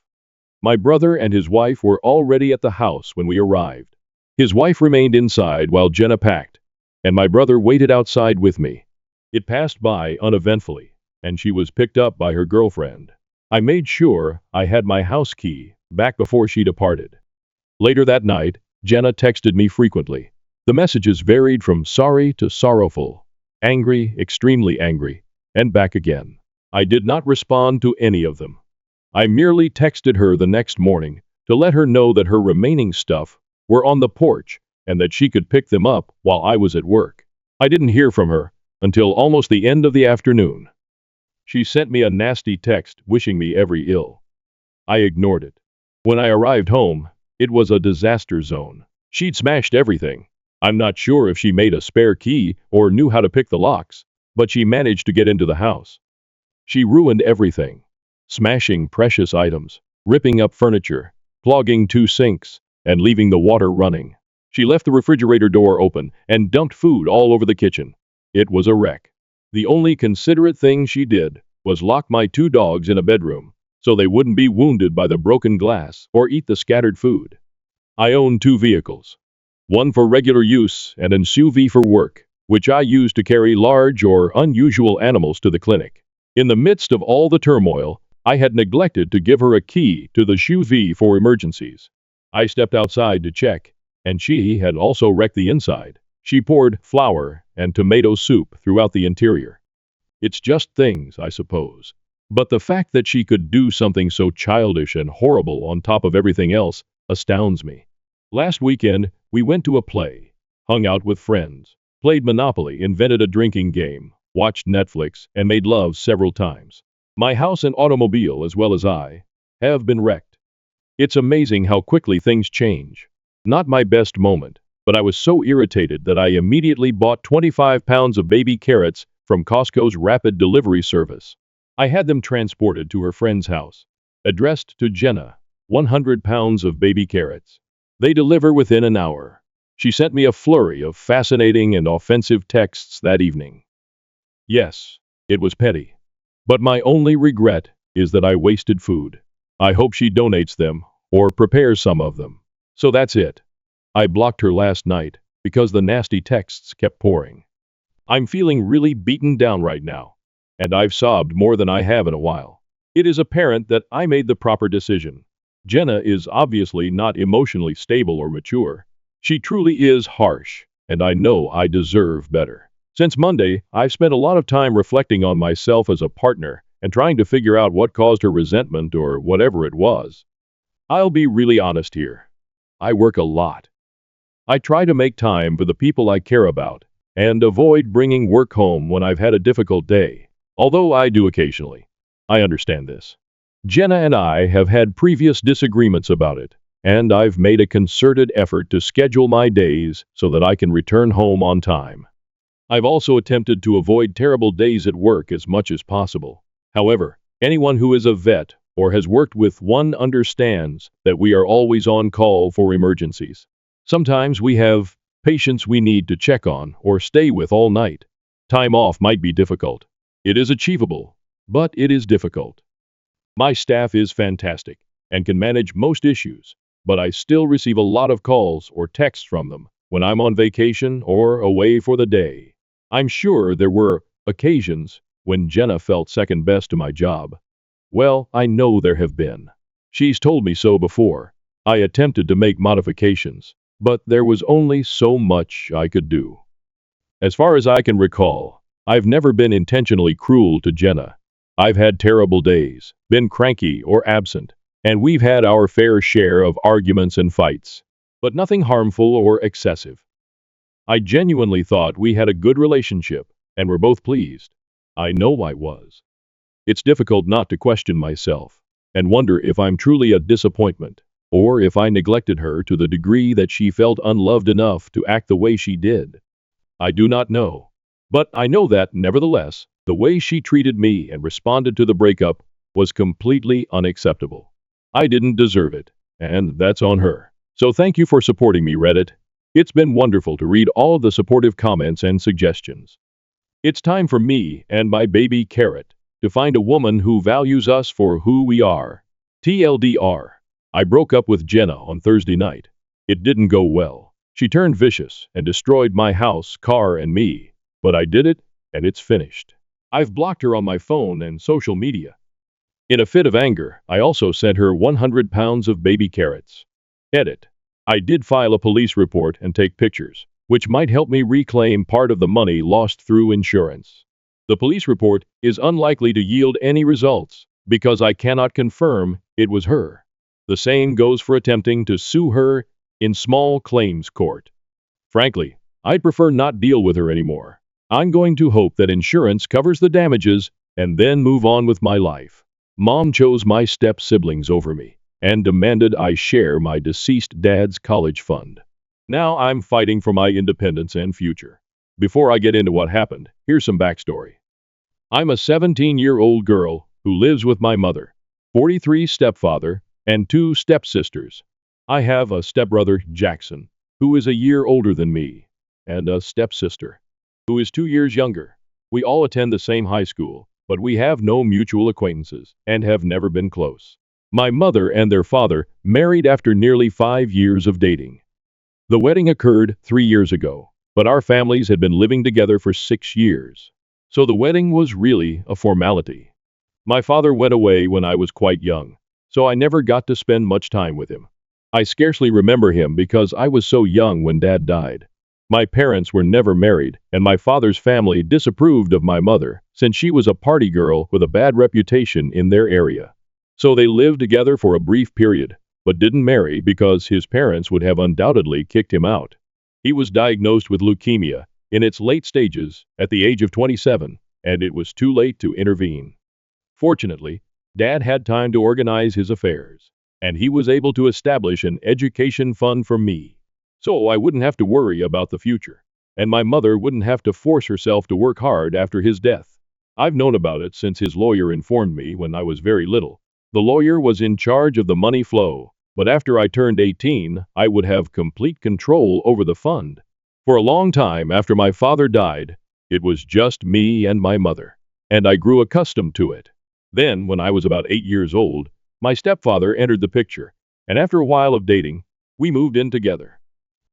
My brother and his wife were already at the house when we arrived. His wife remained inside while Jenna packed, and my brother waited outside with me. It passed by uneventfully, and she was picked up by her girlfriend. I made sure I had my house key back before she departed. Later that night, Jenna texted me frequently. The messages varied from sorry to sorrowful, angry, extremely angry, and back again. I did not respond to any of them. I merely texted her the next morning to let her know that her remaining stuff were on the porch and that she could pick them up while I was at work. I didn't hear from her until almost the end of the afternoon. She sent me a nasty text wishing me every ill. I ignored it. When I arrived home, it was a disaster zone. She'd smashed everything. I'm not sure if she made a spare key or knew how to pick the locks, but she managed to get into the house. She ruined everything, smashing precious items, ripping up furniture, clogging 2 sinks, and leaving the water running. She left the refrigerator door open and dumped food all over the kitchen. It was a wreck. The only considerate thing she did was lock my 2 dogs in a bedroom so they wouldn't be wounded by the broken glass or eat the scattered food. I own 2 vehicles, one for regular use and an SUV for work, which I use to carry large or unusual animals to the clinic. In the midst of all the turmoil, I had neglected to give her a key to the SUV for emergencies. I stepped outside to check, and she had also wrecked the inside. She poured flour and tomato soup throughout the interior. It's just things, I suppose. But the fact that she could do something so childish and horrible on top of everything else astounds me. Last weekend, we went to a play, hung out with friends, played Monopoly, invented a drinking game, watched Netflix, and made love several times. My house and automobile, as well as I, have been wrecked. It's amazing how quickly things change. Not my best moment, but I was so irritated that I immediately bought 25 pounds of baby carrots from Costco's rapid delivery service. I had them transported to her friend's house. Addressed to Jenna, 100 pounds of baby carrots. They deliver within an hour. She sent me a flurry of fascinating and offensive texts that evening. Yes, it was petty. But my only regret is that I wasted food. I hope she donates them or prepares some of them. So that's it. I blocked her last night because the nasty texts kept pouring. I'm feeling really beaten down right now, and I've sobbed more than I have in a while. It is apparent that I made the proper decision. Jenna is obviously not emotionally stable or mature. She truly is harsh, and I know I deserve better. Since Monday, I've spent a lot of time reflecting on myself as a partner and trying to figure out what caused her resentment or whatever it was. I'll be really honest here. I work a lot. I try to make time for the people I care about and avoid bringing work home when I've had a difficult day, although I do occasionally. I understand this. Jenna and I have had previous disagreements about it, and I've made a concerted effort to schedule my days so that I can return home on time. I've also attempted to avoid terrible days at work as much as possible. However, anyone who is a vet or has worked with one understands that we are always on call for emergencies. Sometimes we have patients we need to check on or stay with all night. Time off might be difficult. It is achievable, but it is difficult. My staff is fantastic and can manage most issues, but I still receive a lot of calls or texts from them when I'm on vacation or away for the day. I'm sure there were occasions when Jenna felt second best to my job. Well, I know there have been. She's told me so before. I attempted to make modifications, but there was only so much I could do. As far as I can recall, I've never been intentionally cruel to Jenna. I've had terrible days, been cranky or absent, and we've had our fair share of arguments and fights, but nothing harmful or excessive. I genuinely thought we had a good relationship and were both pleased. I know I was. It's difficult not to question myself and wonder if I'm truly a disappointment, or if I neglected her to the degree that she felt unloved enough to act the way she did. I do not know. But I know that, nevertheless, the way she treated me and responded to the breakup was completely unacceptable. I didn't deserve it, and that's on her. So thank you for supporting me, Reddit. It's been wonderful to read all of the supportive comments and suggestions. It's time for me and my baby Carrot to find a woman who values us for who we are. TLDR. I broke up with Jenna on Thursday night. It didn't go well. She turned vicious and destroyed my house, car, and me. But I did it, and it's finished. I've blocked her on my phone and social media. In a fit of anger, I also sent her 100 pounds of baby carrots. Edit. I did file a police report and take pictures, which might help me reclaim part of the money lost through insurance. The police report is unlikely to yield any results because I cannot confirm it was her. The same goes for attempting to sue her in small claims court. Frankly, I'd prefer not deal with her anymore. I'm going to hope that insurance covers the damages and then move on with my life. Mom chose my step-siblings over me and demanded I share my deceased dad's college fund. Now I'm fighting for my independence and future. Before I get into what happened, here's some backstory. I'm a 17-year-old girl who lives with my mother, 43 stepfather, and 2 stepsisters. I have a stepbrother, Jackson, who is a year older than me, and a stepsister, who is 2 years younger. We all attend the same high school, but we have no mutual acquaintances and have never been close. My mother and their father married after nearly 5 years of dating. The wedding occurred 3 years ago, but our families had been living together for 6 years. So the wedding was really a formality. My father went away when I was quite young, so I never got to spend much time with him. I scarcely remember him because I was so young when Dad died. My parents were never married, and my father's family disapproved of my mother since she was a party girl with a bad reputation in their area. So they lived together for a brief period, but didn't marry because his parents would have undoubtedly kicked him out. He was diagnosed with leukemia in its late stages at the age of 27, and it was too late to intervene. Fortunately, Dad had time to organize his affairs, and he was able to establish an education fund for me, so I wouldn't have to worry about the future, and my mother wouldn't have to force herself to work hard after his death. I've known about it since his lawyer informed me when I was very little. The lawyer was in charge of the money flow, but after I turned 18, I would have complete control over the fund. For a long time after my father died, it was just me and my mother, and I grew accustomed to it. Then, when I was about 8 years old, my stepfather entered the picture, and after a while of dating, we moved in together.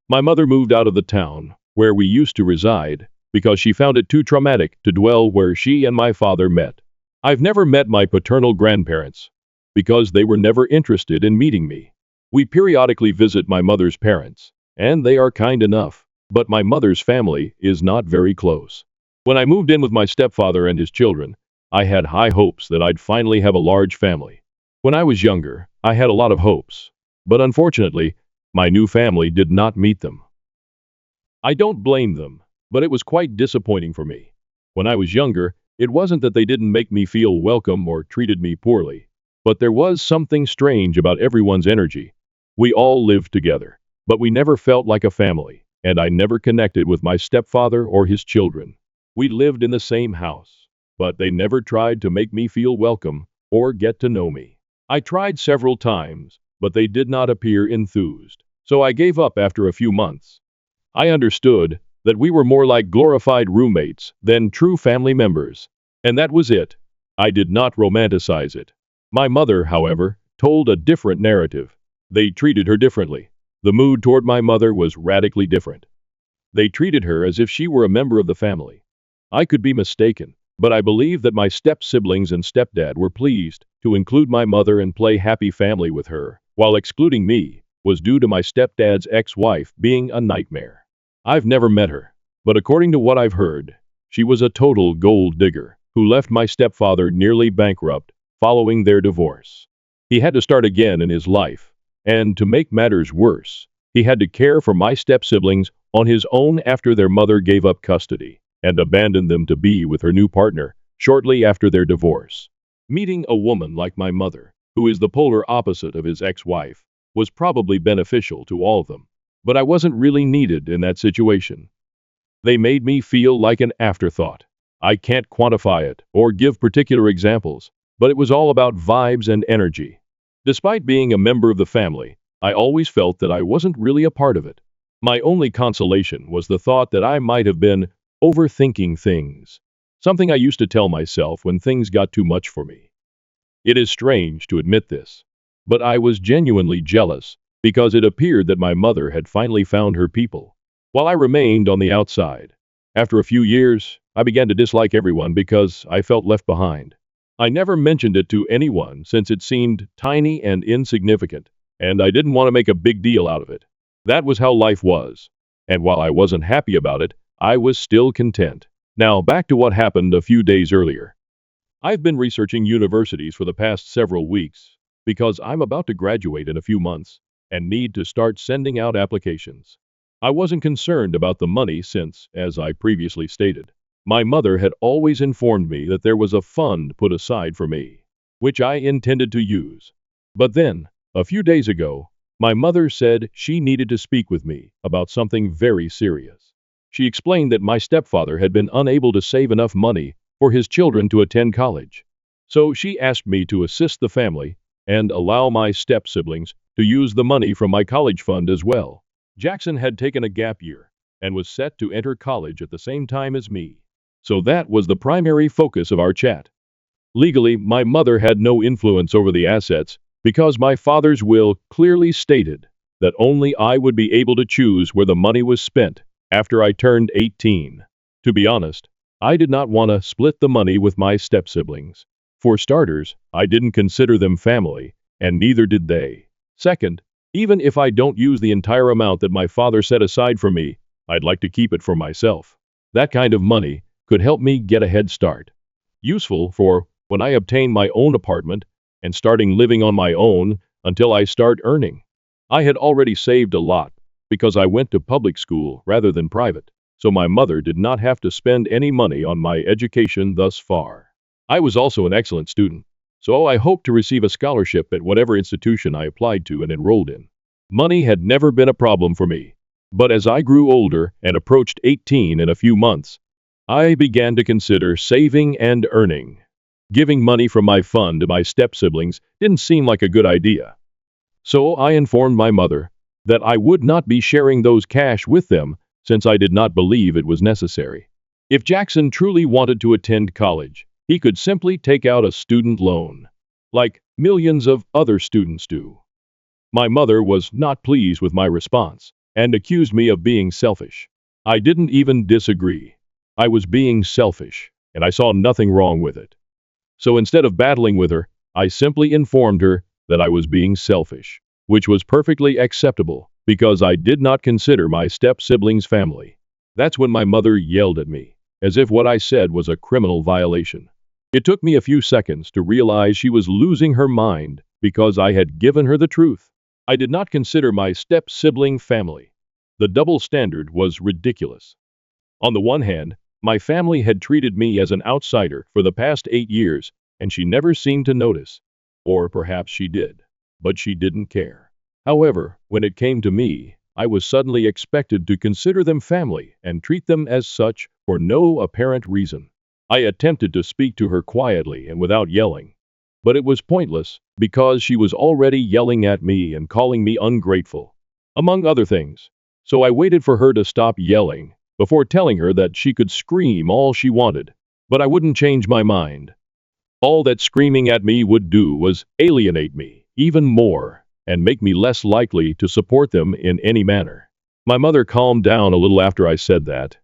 My mother moved out of the town where we used to reside because she found it too traumatic to dwell where she and my father met. I've never met my paternal grandparents because they were never interested in meeting me. We periodically visit my mother's parents, and they are kind enough, but my mother's family is not very close. When I moved in with my stepfather and his children, I had high hopes that I'd finally have a large family. When I was younger, I had a lot of hopes, but unfortunately, my new family did not meet them. I don't blame them, but it was quite disappointing for me. When I was younger, it wasn't that they didn't make me feel welcome or treated me poorly, but there was something strange about everyone's energy. We all lived together, but we never felt like a family, and I never connected with my stepfather or his children. We lived in the same house, but they never tried to make me feel welcome or get to know me. I tried several times, but they did not appear enthused, so I gave up after a few months. I understood that we were more like glorified roommates than true family members, and that was it. I did not romanticize it. My mother, however, told a different narrative. They treated her differently. The mood toward my mother was radically different. They treated her as if she were a member of the family. I could be mistaken, but I believe that my step-siblings and stepdad were pleased to include my mother and play happy family with her, while excluding me was due to my stepdad's ex-wife being a nightmare. I've never met her, but according to what I've heard, she was a total gold digger who left my stepfather nearly bankrupt following their divorce. He had to start again in his life, and to make matters worse, he had to care for my step-siblings on his own after their mother gave up custody and abandoned them to be with her new partner shortly after their divorce. Meeting a woman like my mother, who is the polar opposite of his ex-wife, was probably beneficial to all of them, but I wasn't really needed in that situation. They made me feel like an afterthought. I can't quantify it or give particular examples, but it was all about vibes and energy. Despite being a member of the family, I always felt that I wasn't really a part of it. My only consolation was the thought that I might have been overthinking things, something I used to tell myself when things got too much for me. It is strange to admit this, but I was genuinely jealous because it appeared that my mother had finally found her people, while I remained on the outside. After a few years, I began to dislike everyone because I felt left behind. I never mentioned it to anyone since it seemed tiny and insignificant, and I didn't want to make a big deal out of it. That was how life was, and while I wasn't happy about it, I was still content. Now, back to what happened a few days earlier. I've been researching universities for the past several weeks because I'm about to graduate in a few months and need to start sending out applications. I wasn't concerned about the money since, as I previously stated, my mother had always informed me that there was a fund put aside for me, which I intended to use. But then, a few days ago, my mother said she needed to speak with me about something very serious. She explained that my stepfather had been unable to save enough money for his children to attend college. So she asked me to assist the family and allow my step-siblings to use the money from my college fund as well. Jackson had taken a gap year and was set to enter college at the same time as me. So that was the primary focus of our chat. Legally, my mother had no influence over the assets because my father's will clearly stated that only I would be able to choose where the money was spent after I turned 18. To be honest, I did not want to split the money with my step-siblings. For starters, I didn't consider them family, and neither did they. Second, even if I don't use the entire amount that my father set aside for me, I'd like to keep it for myself. That kind of money could help me get a head start. Useful for when I obtain my own apartment and starting living on my own until I start earning. I had already saved a lot because I went to public school rather than private, so my mother did not have to spend any money on my education thus far. I was also an excellent student, so I hoped to receive a scholarship at whatever institution I applied to and enrolled in. Money had never been a problem for me, but as I grew older and approached 18 in a few months, I began to consider saving and earning. Giving money from my fund to my step-siblings didn't seem like a good idea. So I informed my mother that I would not be sharing those cash with them since I did not believe it was necessary. If Jackson truly wanted to attend college, he could simply take out a student loan, like millions of other students do. My mother was not pleased with my response and accused me of being selfish. I didn't even disagree. I was being selfish, and I saw nothing wrong with it. So instead of battling with her, I simply informed her that I was being selfish, which was perfectly acceptable because I did not consider my step-siblings family. That's when my mother yelled at me, as if what I said was a criminal violation. It took me a few seconds to realize she was losing her mind because I had given her the truth. I did not consider my step-sibling family. The double standard was ridiculous. On the one hand, my family had treated me as an outsider for the past 8 years, and she never seemed to notice. Or perhaps she did, but she didn't care. However, when it came to me, I was suddenly expected to consider them family and treat them as such for no apparent reason. I attempted to speak to her quietly and without yelling, but it was pointless because she was already yelling at me and calling me ungrateful, among other things. So I waited for her to stop yelling before telling her that she could scream all she wanted, but I wouldn't change my mind. All that screaming at me would do was alienate me even more and make me less likely to support them in any manner. My mother calmed down a little after I said that,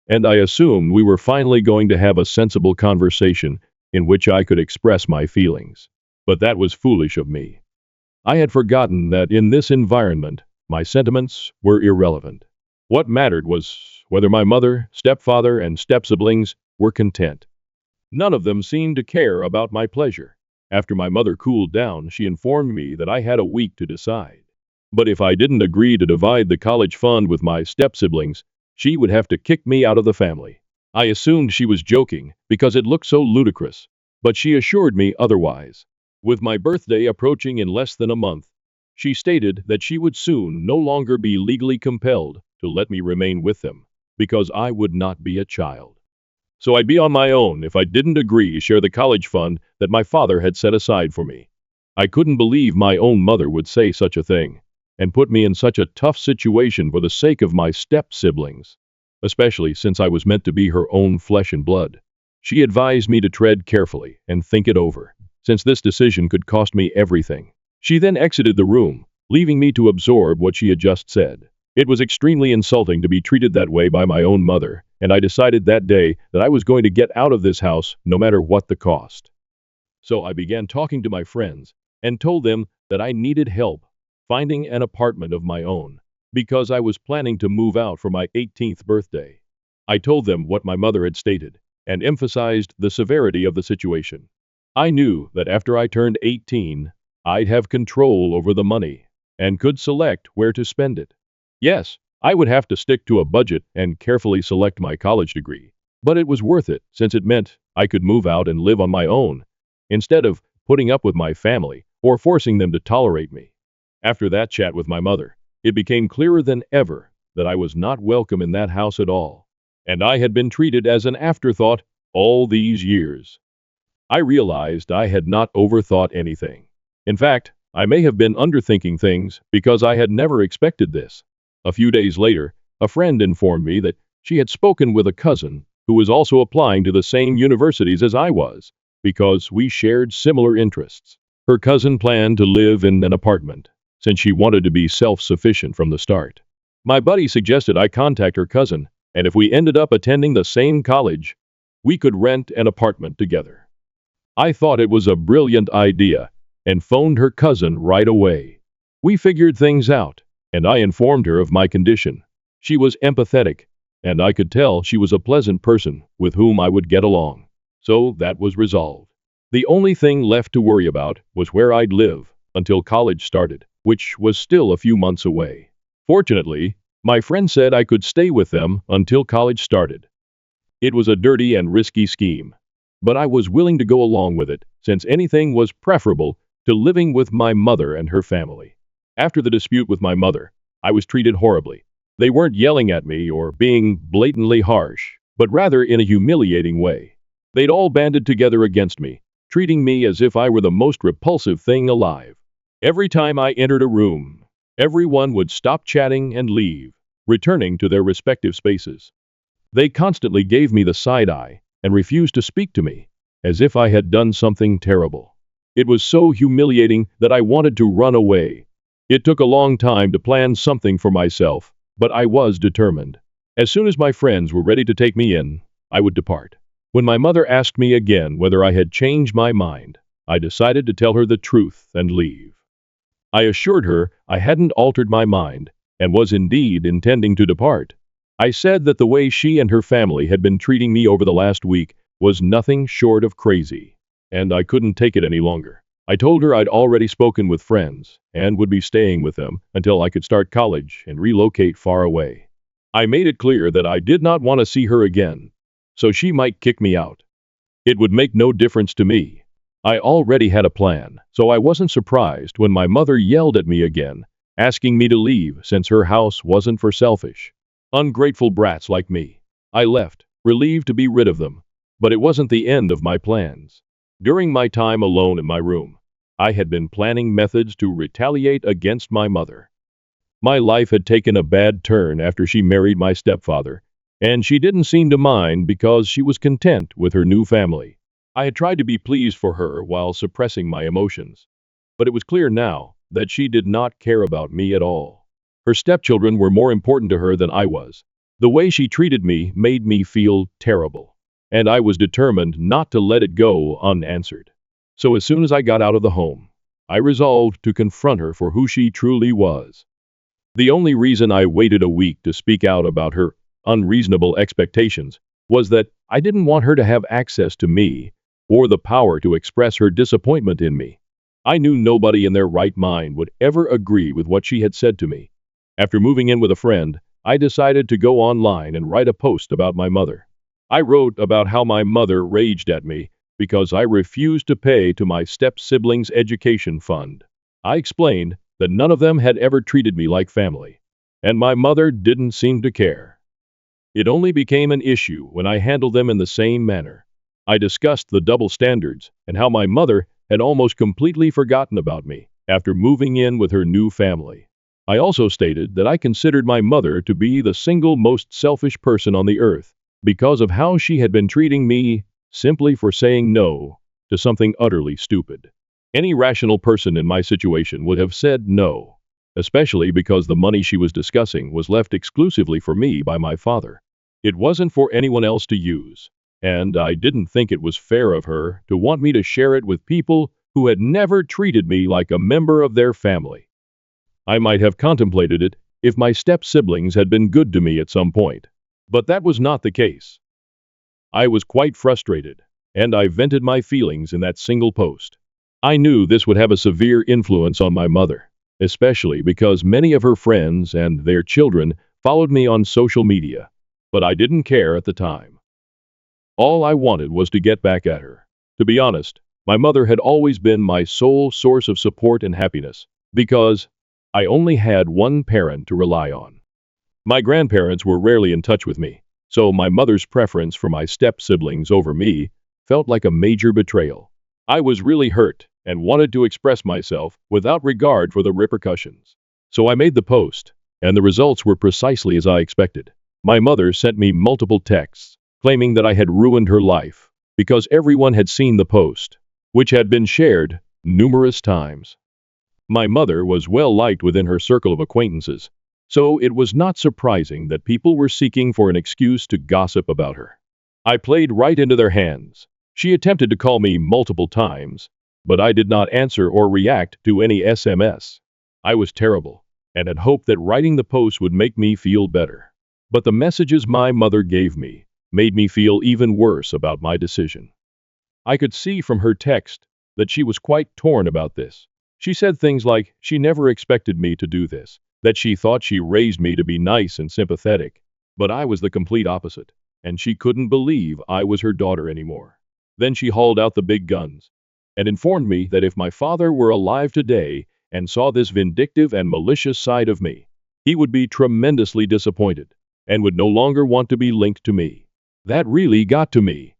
and I assumed we were finally going to have a sensible conversation in which I could express my feelings. But that was foolish of me. I had forgotten that in this environment, my sentiments were irrelevant. What mattered was whether my mother, stepfather, and step-siblings were content. None of them seemed to care about my pleasure. After my mother cooled down, she informed me that I had a week to decide. But if I didn't agree to divide the college fund with my step-siblings, she would have to kick me out of the family. I assumed she was joking because it looked so ludicrous, but she assured me otherwise. With my birthday approaching in less than a month, she stated that she would soon no longer be legally compelled to let me remain with them, because I would not be a child. So I'd be on my own if I didn't agree to share the college fund that my father had set aside for me. I couldn't believe my own mother would say such a thing, and put me in such a tough situation for the sake of my step-siblings, especially since I was meant to be her own flesh and blood. She advised me to tread carefully and think it over, since this decision could cost me everything. She then exited the room, leaving me to absorb what she had just said. It was extremely insulting to be treated that way by my own mother, and I decided that day that I was going to get out of this house no matter what the cost. So I began talking to my friends and told them that I needed help finding an apartment of my own because I was planning to move out for my 18th birthday. I told them what my mother had stated and emphasized the severity of the situation. I knew that after I turned 18, I'd have control over the money and could select where to spend it. Yes, I would have to stick to a budget and carefully select my college degree, but it was worth it since it meant I could move out and live on my own instead of putting up with my family or forcing them to tolerate me. After that chat with my mother, it became clearer than ever that I was not welcome in that house at all, and I had been treated as an afterthought all these years. I realized I had not overthought anything. In fact, I may have been underthinking things because I had never expected this. A few days later, a friend informed me that she had spoken with a cousin who was also applying to the same universities as I was because we shared similar interests. Her cousin planned to live in an apartment since she wanted to be self-sufficient from the start. My buddy suggested I contact her cousin, and if we ended up attending the same college, we could rent an apartment together. I thought it was a brilliant idea and phoned her cousin right away. We figured things out, and I informed her of my condition. She was empathetic, and I could tell she was a pleasant person with whom I would get along. So that was resolved. The only thing left to worry about was where I'd live until college started, which was still a few months away. Fortunately, my friend said I could stay with them until college started. It was a dirty and risky scheme, but I was willing to go along with it since anything was preferable to living with my mother and her family. After the dispute with my mother, I was treated horribly. They weren't yelling at me or being blatantly harsh, but rather in a humiliating way. They'd all banded together against me, treating me as if I were the most repulsive thing alive. Every time I entered a room, everyone would stop chatting and leave, returning to their respective spaces. They constantly gave me the side eye and refused to speak to me, as if I had done something terrible. It was so humiliating that I wanted to run away. It took a long time to plan something for myself, but I was determined. As soon as my friends were ready to take me in, I would depart. When my mother asked me again whether I had changed my mind, I decided to tell her the truth and leave. I assured her I hadn't altered my mind and was indeed intending to depart. I said that the way she and her family had been treating me over the last week was nothing short of crazy, and I couldn't take it any longer. I told her I'd already spoken with friends and would be staying with them until I could start college and relocate far away. I made it clear that I did not want to see her again, so she might kick me out. It would make no difference to me. I already had a plan, so I wasn't surprised when my mother yelled at me again, asking me to leave since her house wasn't for selfish, ungrateful brats like me. I left, relieved to be rid of them, but it wasn't the end of my plans. During my time alone in my room, I had been planning methods to retaliate against my mother. My life had taken a bad turn after she married my stepfather, and she didn't seem to mind because she was content with her new family. I had tried to be pleased for her while suppressing my emotions, but it was clear now that she did not care about me at all. Her stepchildren were more important to her than I was. The way she treated me made me feel terrible, and I was determined not to let it go unanswered. So as soon as I got out of the home, I resolved to confront her for who she truly was. The only reason I waited a week to speak out about her unreasonable expectations was that I didn't want her to have access to me or the power to express her disappointment in me. I knew nobody in their right mind would ever agree with what she had said to me. After moving in with a friend, I decided to go online and write a post about my mother. I wrote about how my mother raged at me because I refused to pay to my step-siblings' education fund. I explained that none of them had ever treated me like family, and my mother didn't seem to care. It only became an issue when I handled them in the same manner. I discussed the double standards and how my mother had almost completely forgotten about me after moving in with her new family. I also stated that I considered my mother to be the single most selfish person on the earth because of how she had been treating me simply for saying no to something utterly stupid. Any rational person in my situation would have said no, especially because the money she was discussing was left exclusively for me by my father. It wasn't for anyone else to use, and I didn't think it was fair of her to want me to share it with people who had never treated me like a member of their family. I might have contemplated it if my step-siblings had been good to me at some point, but that was not the case. I was quite frustrated, and I vented my feelings in that single post. I knew this would have a severe influence on my mother, especially because many of her friends and their children followed me on social media, but I didn't care at the time. All I wanted was to get back at her. To be honest, my mother had always been my sole source of support and happiness, because I only had one parent to rely on. My grandparents were rarely in touch with me, so my mother's preference for my step-siblings over me felt like a major betrayal. I was really hurt and wanted to express myself without regard for the repercussions. So I made the post, and the results were precisely as I expected. My mother sent me multiple texts, claiming that I had ruined her life, because everyone had seen the post, which had been shared numerous times. My mother was well liked within her circle of acquaintances, so it was not surprising that people were seeking for an excuse to gossip about her. I played right into their hands. She attempted to call me multiple times, but I did not answer or react to any SMS. I was terrible, and had hoped that writing the post would make me feel better. But the messages my mother gave me made me feel even worse about my decision. I could see from her text that she was quite torn about this. She said things like she never expected me to do this, that she thought she raised me to be nice and sympathetic, but I was the complete opposite, and she couldn't believe I was her daughter anymore. Then she hauled out the big guns and informed me that if my father were alive today and saw this vindictive and malicious side of me, he would be tremendously disappointed and would no longer want to be linked to me. That really got to me,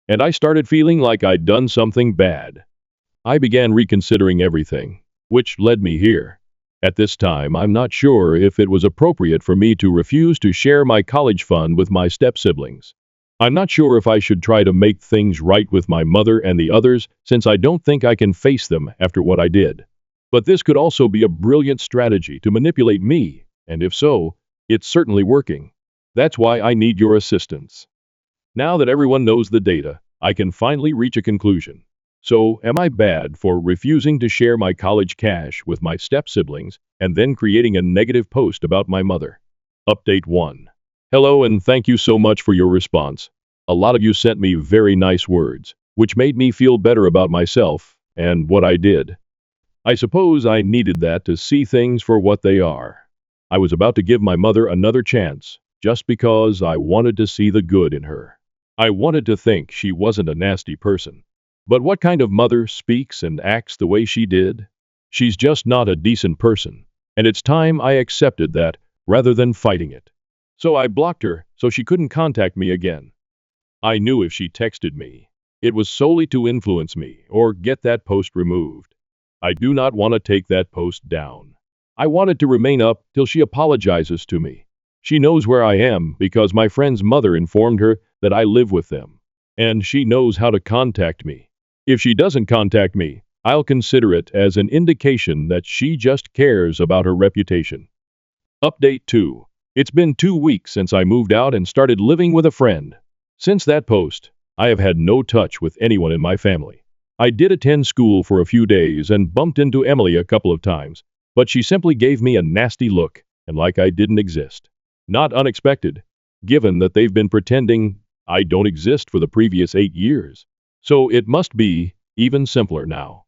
and I started feeling like I'd done something bad. I began reconsidering everything, which led me here. At this time, I'm not sure if it was appropriate for me to refuse to share my college fund with my step-siblings. I'm not sure if I should try to make things right with my mother and the others, since I don't think I can face them after what I did. But this could also be a brilliant strategy to manipulate me, and if so, it's certainly working. That's why I need your assistance. Now that everyone knows the data, I can finally reach a conclusion. So, am I bad for refusing to share my college cash with my step-siblings and then creating a negative post about my mother? Update 1. Hello and thank you so much for your response. A lot of you sent me very nice words, which made me feel better about myself and what I did. I suppose I needed that to see things for what they are. I was about to give my mother another chance, just because I wanted to see the good in her. I wanted to think she wasn't a nasty person. But what kind of mother speaks and acts the way she did? She's just not a decent person, and it's time I accepted that rather than fighting it. So I blocked her so she couldn't contact me again. I knew if she texted me, it was solely to influence me or get that post removed. I do not want to take that post down. I want it to remain up till she apologizes to me. She knows where I am because my friend's mother informed her that I live with them, and she knows how to contact me. If she doesn't contact me, I'll consider it as an indication that she just cares about her reputation. Update 2. It's been 2 weeks since I moved out and started living with a friend. Since that post, I have had no touch with anyone in my family. I did attend school for a few days and bumped into Emily a couple of times, but she simply gave me a nasty look and like I didn't exist. Not unexpected, given that they've been pretending I don't exist for the previous 8 years. So it must be even simpler now.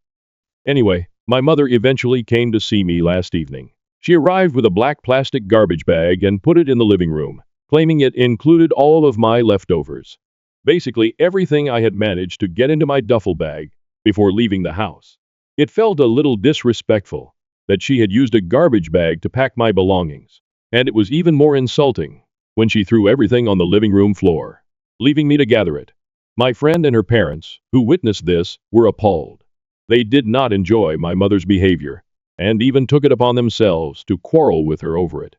Anyway, my mother eventually came to see me last evening. She arrived with a black plastic garbage bag and put it in the living room, claiming it included all of my leftovers. Basically, everything I had managed to get into my duffel bag before leaving the house. It felt a little disrespectful that she had used a garbage bag to pack my belongings, and it was even more insulting when she threw everything on the living room floor, leaving me to gather it. My friend and her parents, who witnessed this, were appalled. They did not enjoy my mother's behavior, and even took it upon themselves to quarrel with her over it.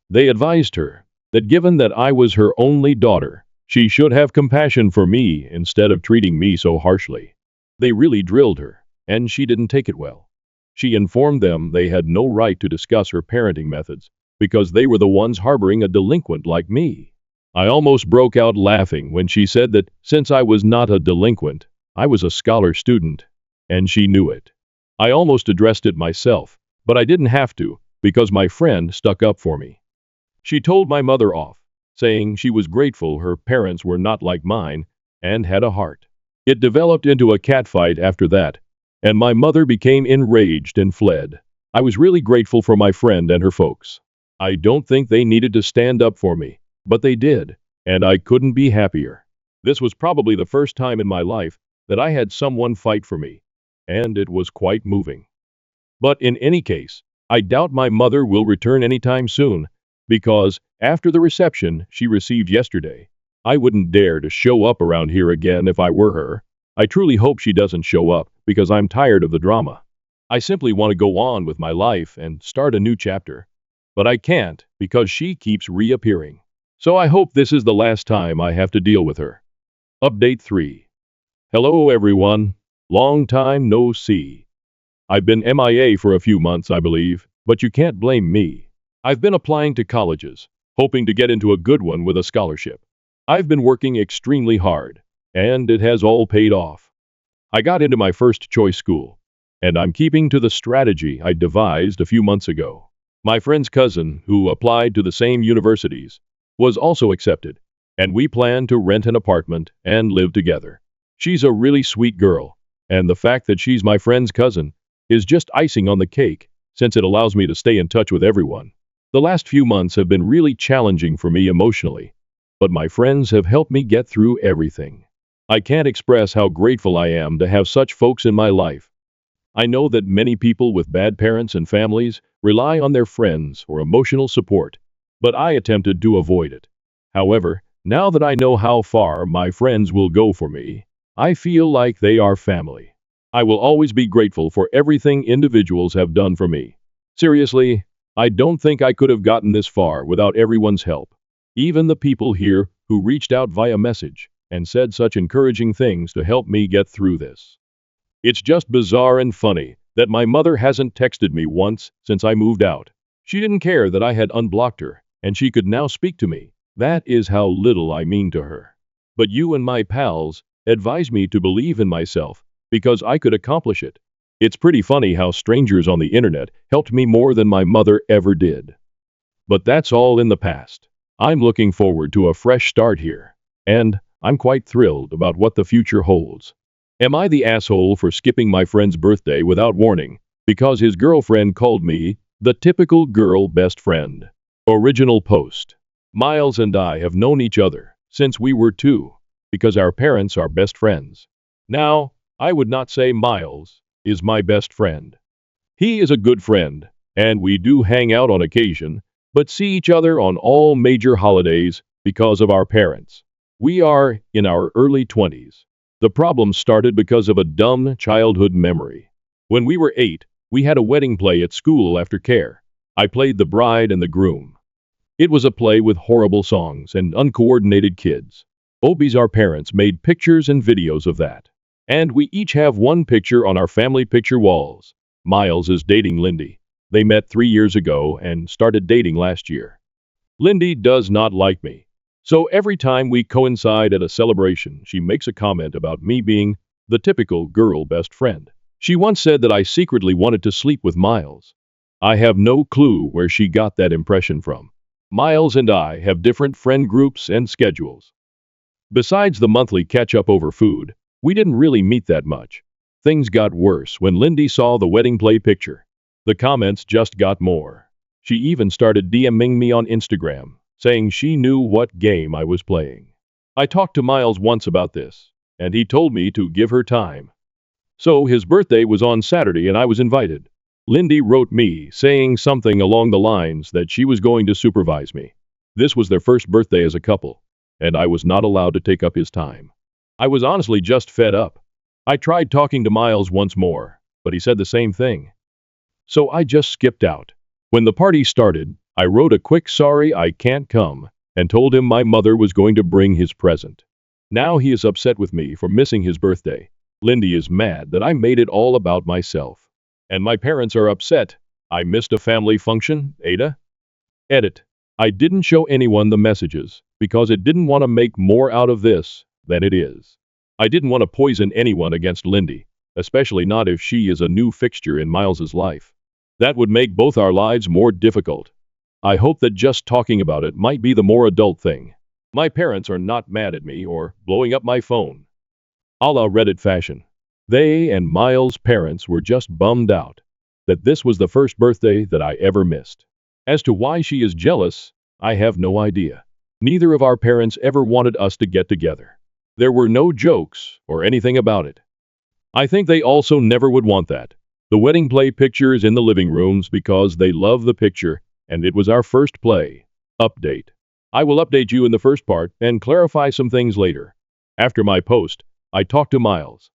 They advised her that given that I was her only daughter, she should have compassion for me instead of treating me so harshly. They really drilled her, and she didn't take it well. She informed them they had no right to discuss her parenting methods because they were the ones harboring a delinquent like me. I almost broke out laughing when she said that since I was not a delinquent, I was a scholar student, and she knew it. I almost addressed it myself, but I didn't have to because my friend stuck up for me. She told my mother off, saying she was grateful her parents were not like mine and had a heart. It developed into a catfight after that, and my mother became enraged and fled. I was really grateful for my friend and her folks. I don't think they needed to stand up for me, but they did, and I couldn't be happier. This was probably the first time in my life that I had someone fight for me, and it was quite moving. But in any case, I doubt my mother will return anytime soon, because after the reception she received yesterday, I wouldn't dare to show up around here again if I were her. I truly hope she doesn't show up because I'm tired of the drama. I simply want to go on with my life and start a new chapter, but I can't because she keeps reappearing. So I hope this is the last time I have to deal with her. Update 3. Hello everyone. Long time no see. I've been MIA for a few months, I believe, but you can't blame me. I've been applying to colleges, hoping to get into a good one with a scholarship. I've been working extremely hard, and it has all paid off. I got into my first choice school, and I'm keeping to the strategy I devised a few months ago. My friend's cousin, who applied to the same universities, was also accepted, and we plan to rent an apartment and live together. She's a really sweet girl, and the fact that she's my friend's cousin is just icing on the cake, since it allows me to stay in touch with everyone. The last few months have been really challenging for me emotionally, but my friends have helped me get through everything. I can't express how grateful I am to have such folks in my life. I know that many people with bad parents and families rely on their friends for emotional support, but I attempted to avoid it. However, now that I know how far my friends will go for me, I feel like they are family. I will always be grateful for everything individuals have done for me. Seriously, I don't think I could have gotten this far without everyone's help. Even the people here who reached out via message and said such encouraging things to help me get through this. It's just bizarre and funny that my mother hasn't texted me once since I moved out. She didn't care that I had unblocked her, and she could now speak to me. That is how little I mean to her. But you and my pals advised me to believe in myself because I could accomplish it. It's pretty funny how strangers on the internet helped me more than my mother ever did. But that's all in the past. I'm looking forward to a fresh start here, and I'm quite thrilled about what the future holds. Am I the asshole for skipping my friend's birthday without warning because his girlfriend called me the typical girl best friend? Original post. Miles and I have known each other since we were 2 because our parents are best friends. Now, I would not say Miles is my best friend. He is a good friend, and we do hang out on occasion, but see each other on all major holidays because of our parents. We are in our early 20s. The problem started because of a dumb childhood memory. When we were 8, we had a wedding play at school after care. I played the bride and the groom. It was a play with horrible songs and uncoordinated kids. Obie's our parents made pictures and videos of that. And we each have one picture on our family picture walls. Miles is dating Lindy. They met 3 years ago and started dating last year. Lindy does not like me. So every time we coincide at a celebration, she makes a comment about me being the typical girl best friend. She once said that I secretly wanted to sleep with Miles. I have no clue where she got that impression from. Miles and I have different friend groups and schedules. Besides the monthly catch-up over food, we didn't really meet that much. Things got worse when Lindy saw the wedding play picture. The comments just got more. She even started DMing me on Instagram, saying she knew what game I was playing. I talked to Miles once about this, and he told me to give her time. So his birthday was on Saturday and I was invited. Lindy wrote me saying something along the lines that she was going to supervise me. This was their first birthday as a couple, and I was not allowed to take up his time. I was honestly just fed up. I tried talking to Miles once more, but he said the same thing. So I just skipped out. When the party started, I wrote a quick sorry I can't come and told him my mother was going to bring his present. Now he is upset with me for missing his birthday. Lindy is mad that I made it all about myself. And my parents are upset. I missed a family function, Ada. Edit. I didn't show anyone the messages because it didn't want to make more out of this than it is. I didn't want to poison anyone against Lindy, especially not if she is a new fixture in Miles's life. That would make both our lives more difficult. I hope that just talking about it might be the more adult thing. My parents are not mad at me or blowing up my phone. A la Reddit fashion. They and Miles' parents were just bummed out that this was the first birthday that I ever missed. As to why she is jealous, I have no idea. Neither of our parents ever wanted us to get together. There were no jokes or anything about it. I think they also never would want that. The wedding play picture is in the living rooms because they love the picture, and it was our first play. Update. I will update you in the first part and clarify some things later. After my post, I talked to Miles.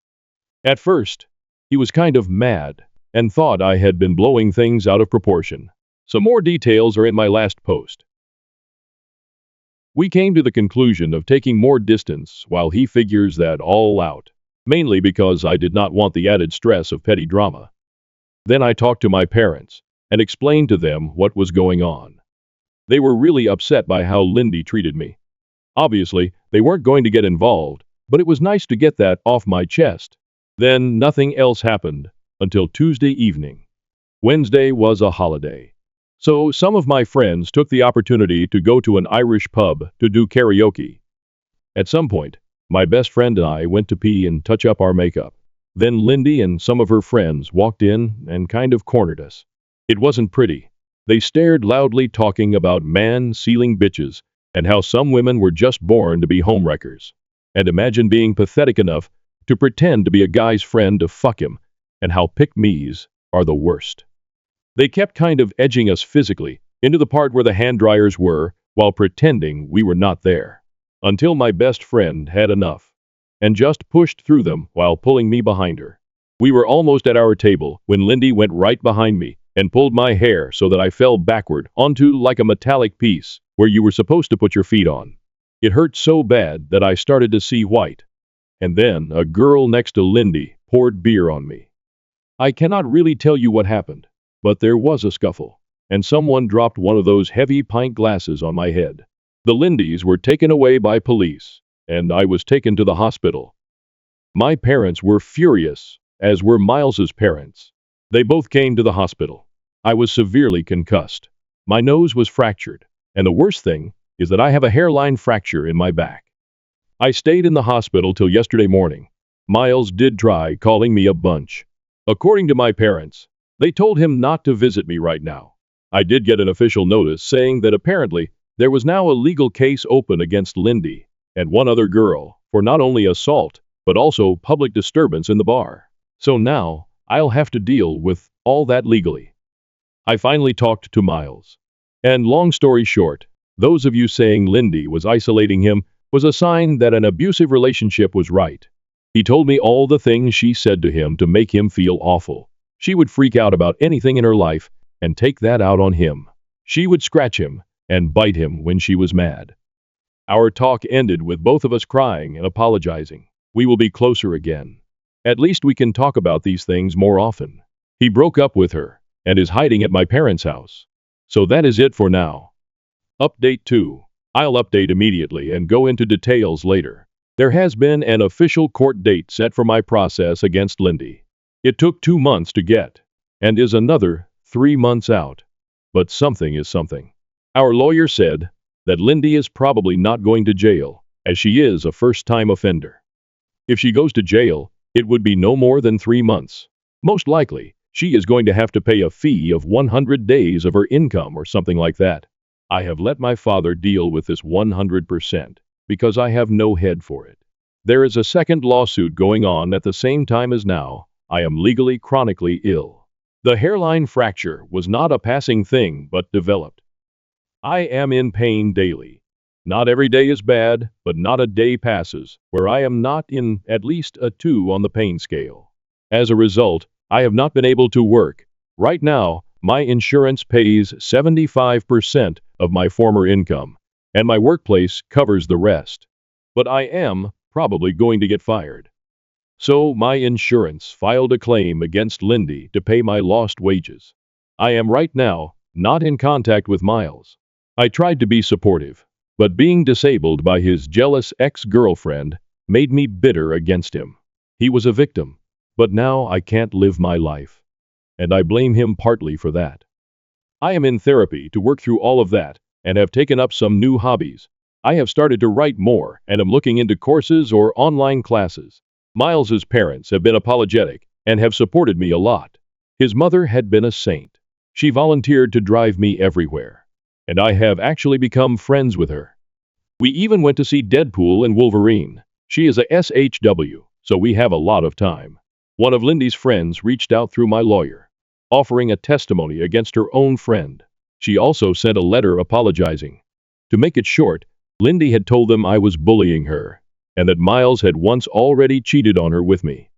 At first, he was kind of mad and thought I had been blowing things out of proportion. Some more details are in my last post. We came to the conclusion of taking more distance while he figures that all out, mainly because I did not want the added stress of petty drama. Then I talked to my parents and explained to them what was going on. They were really upset by how Lindy treated me. Obviously, they weren't going to get involved, but it was nice to get that off my chest. Then nothing else happened until Tuesday evening. Wednesday was a holiday. So some of my friends took the opportunity to go to an Irish pub to do karaoke. At some point, my best friend and I went to pee and touch up our makeup. Then Lindy and some of her friends walked in and kind of cornered us. It wasn't pretty. They stared loudly talking about man-sealing bitches and how some women were just born to be homewreckers. And imagine being pathetic enough to pretend to be a guy's friend to fuck him, and how pick-me's are the worst. They kept kind of edging us physically into the part where the hand dryers were while pretending we were not there. Until my best friend had enough and just pushed through them while pulling me behind her. We were almost at our table when Lindy went right behind me and pulled my hair so that I fell backward onto like a metallic piece where you were supposed to put your feet on. It hurt so bad that I started to see white. And then a girl next to Lindy poured beer on me. I cannot really tell you what happened, but there was a scuffle, and someone dropped one of those heavy pint glasses on my head. The Lindys were taken away by police, and I was taken to the hospital. My parents were furious, as were Miles's parents. They both came to the hospital. I was severely concussed. My nose was fractured, and the worst thing is that I have a hairline fracture in my back. I stayed in the hospital till yesterday morning. Miles did try calling me a bunch. According to my parents, they told him not to visit me right now. I did get an official notice saying that apparently there was now a legal case open against Lindy and one other girl for not only assault, but also public disturbance in the bar. So now, I'll have to deal with all that legally. I finally talked to Miles. And long story short, those of you saying Lindy was isolating him was a sign that an abusive relationship was right. He told me all the things she said to him to make him feel awful. She would freak out about anything in her life and take that out on him. She would scratch him and bite him when she was mad. Our talk ended with both of us crying and apologizing. We will be closer again. At least we can talk about these things more often. He broke up with her, and is hiding at my parents' house. So that is it for now. Update 2. I'll update immediately and go into details later. There has been an official court date set for my process against Lindy. It took 2 months to get, and is another 3 months out. But something is something. Our lawyer said that Lindy is probably not going to jail, as she is a first-time offender. If she goes to jail, it would be no more than 3 months. Most likely, she is going to have to pay a fee of 100 days of her income or something like that. I have let my father deal with this 100% because I have no head for it. There is a second lawsuit going on at the same time as now. I am legally chronically ill. The hairline fracture was not a passing thing but developed. I am in pain daily. Not every day is bad, but not a day passes where I am not in at least a 2 on the pain scale. As a result, I have not been able to work. Right now, my insurance pays 75% of my former income, and my workplace covers the rest. But I am probably going to get fired. So my insurance filed a claim against Lindy to pay my lost wages. I am right now not in contact with Miles. I tried to be supportive, but being disabled by his jealous ex-girlfriend made me bitter against him. He was a victim, but now I can't live my life, and I blame him partly for that. I am in therapy to work through all of that and have taken up some new hobbies. I have started to write more and am looking into courses or online classes. Miles's parents have been apologetic and have supported me a lot. His mother had been a saint. She volunteered to drive me everywhere, and I have actually become friends with her. We even went to see Deadpool and Wolverine. She is a SHW, so we have a lot of time. One of Lindy's friends reached out through my lawyer, offering a testimony against her own friend. She also sent a letter apologizing. To make it short, Lindy had told them I was bullying her, and that Miles had once already cheated on her with me.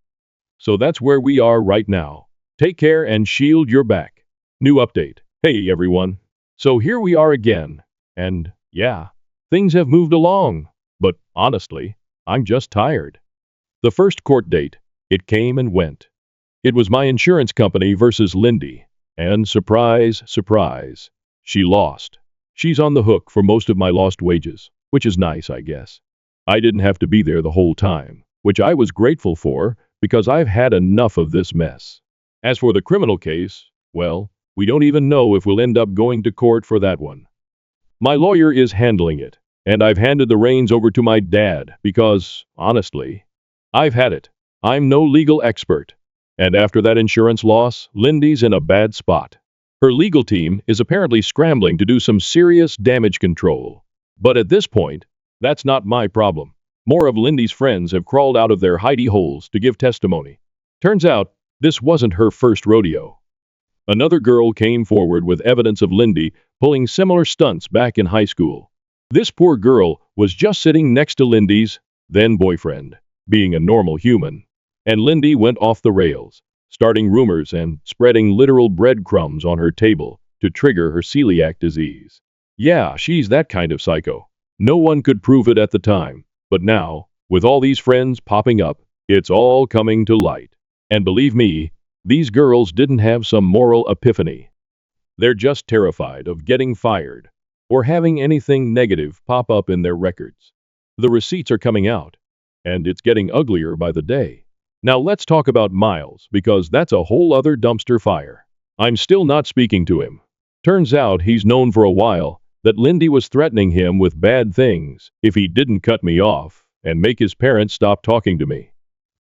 So that's where we are right now. Take care and shield your back. New update. Hey everyone. So here we are again. And yeah, things have moved along. But honestly, I'm just tired. The first court date, it came and went. It was my insurance company versus Lindy. And surprise, surprise, she lost. She's on the hook for most of my lost wages, which is nice, I guess. I didn't have to be there the whole time, which I was grateful for because I've had enough of this mess. As for the criminal case, well, we don't even know if we'll end up going to court for that one. My lawyer is handling it, and I've handed the reins over to my dad because, honestly, I've had it. I'm no legal expert. And after that insurance loss, Lindy's in a bad spot. Her legal team is apparently scrambling to do some serious damage control. But at this point, that's not my problem. More of Lindy's friends have crawled out of their hidey holes to give testimony. Turns out, this wasn't her first rodeo. Another girl came forward with evidence of Lindy pulling similar stunts back in high school. This poor girl was just sitting next to Lindy's then boyfriend, being a normal human. And Lindy went off the rails, starting rumors and spreading literal breadcrumbs on her table to trigger her celiac disease. Yeah, she's that kind of psycho. No one could prove it at the time, but now, with all these friends popping up, it's all coming to light. And believe me, these girls didn't have some moral epiphany. They're just terrified of getting fired or having anything negative pop up in their records. The receipts are coming out, and it's getting uglier by the day. Now let's talk about Miles, because that's a whole other dumpster fire. I'm still not speaking to him. Turns out he's known for a while that Lindy was threatening him with bad things if he didn't cut me off and make his parents stop talking to me.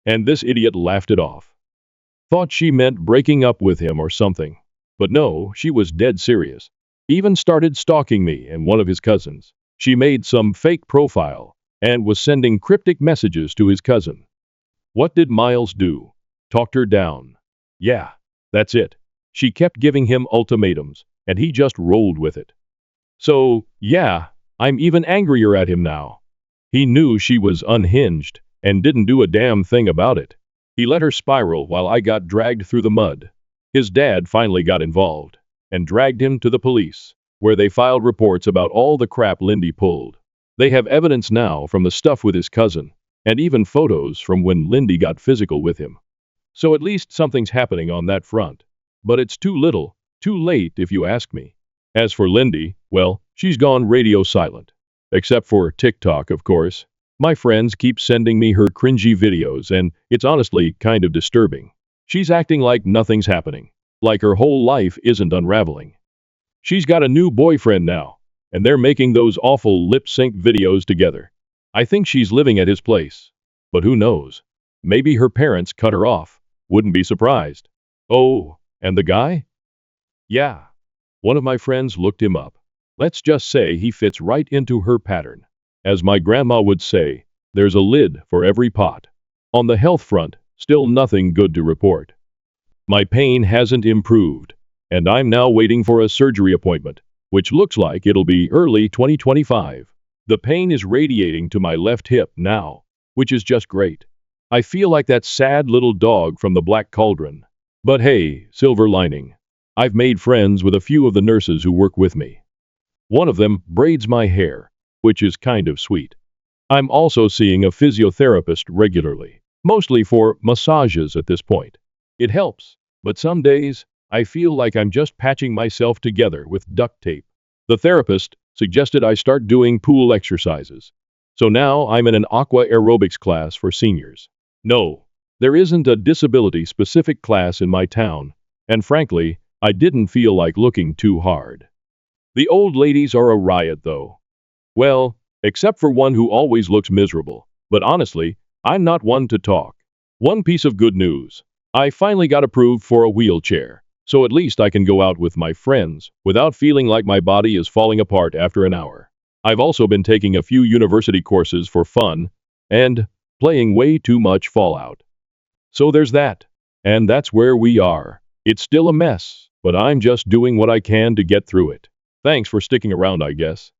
And this idiot laughed it off. Thought she meant breaking up with him or something. But no, she was dead serious. Even started stalking me and one of his cousins. She made some fake profile and was sending cryptic messages to his cousin. What did Miles do? Talked her down. Yeah, that's it. She kept giving him ultimatums, and he just rolled with it. So, yeah, I'm even angrier at him now. He knew she was unhinged and didn't do a damn thing about it. He let her spiral while I got dragged through the mud. His dad finally got involved and dragged him to the police, where they filed reports about all the crap Lindy pulled. They have evidence now from the stuff with his cousin, and even photos from when Lindy got physical with him. So at least something's happening on that front. But it's too little, too late if you ask me. As for Lindy, well, she's gone radio silent. Except for TikTok, of course. My friends keep sending me her cringy videos, and it's honestly kind of disturbing. She's acting like nothing's happening, like her whole life isn't unraveling. She's got a new boyfriend now, and they're making those awful lip sync videos together. I think she's living at his place. But who knows? Maybe her parents cut her off. Wouldn't be surprised. Oh, and the guy? Yeah. One of my friends looked him up. Let's just say he fits right into her pattern. As my grandma would say, there's a lid for every pot. On the health front, still nothing good to report. My pain hasn't improved, and I'm now waiting for a surgery appointment, which looks like it'll be early 2025. The pain is radiating to my left hip now, which is just great. I feel like that sad little dog from the Black Cauldron. But hey, silver lining. I've made friends with a few of the nurses who work with me. One of them braids my hair, which is kind of sweet. I'm also seeing a physiotherapist regularly, mostly for massages at this point. It helps, but some days, I feel like I'm just patching myself together with duct tape. The therapist suggested I start doing pool exercises. So now I'm in an aqua aerobics class for seniors. No, there isn't a disability-specific class in my town, and frankly, I didn't feel like looking too hard. The old ladies are a riot, though. Well, except for one who always looks miserable. But honestly, I'm not one to talk. One piece of good news. I finally got approved for a wheelchair, so at least I can go out with my friends without feeling like my body is falling apart after an hour. I've also been taking a few university courses for fun and playing way too much Fallout. So there's that. And that's where we are. It's still a mess, but I'm just doing what I can to get through it. Thanks for sticking around, I guess.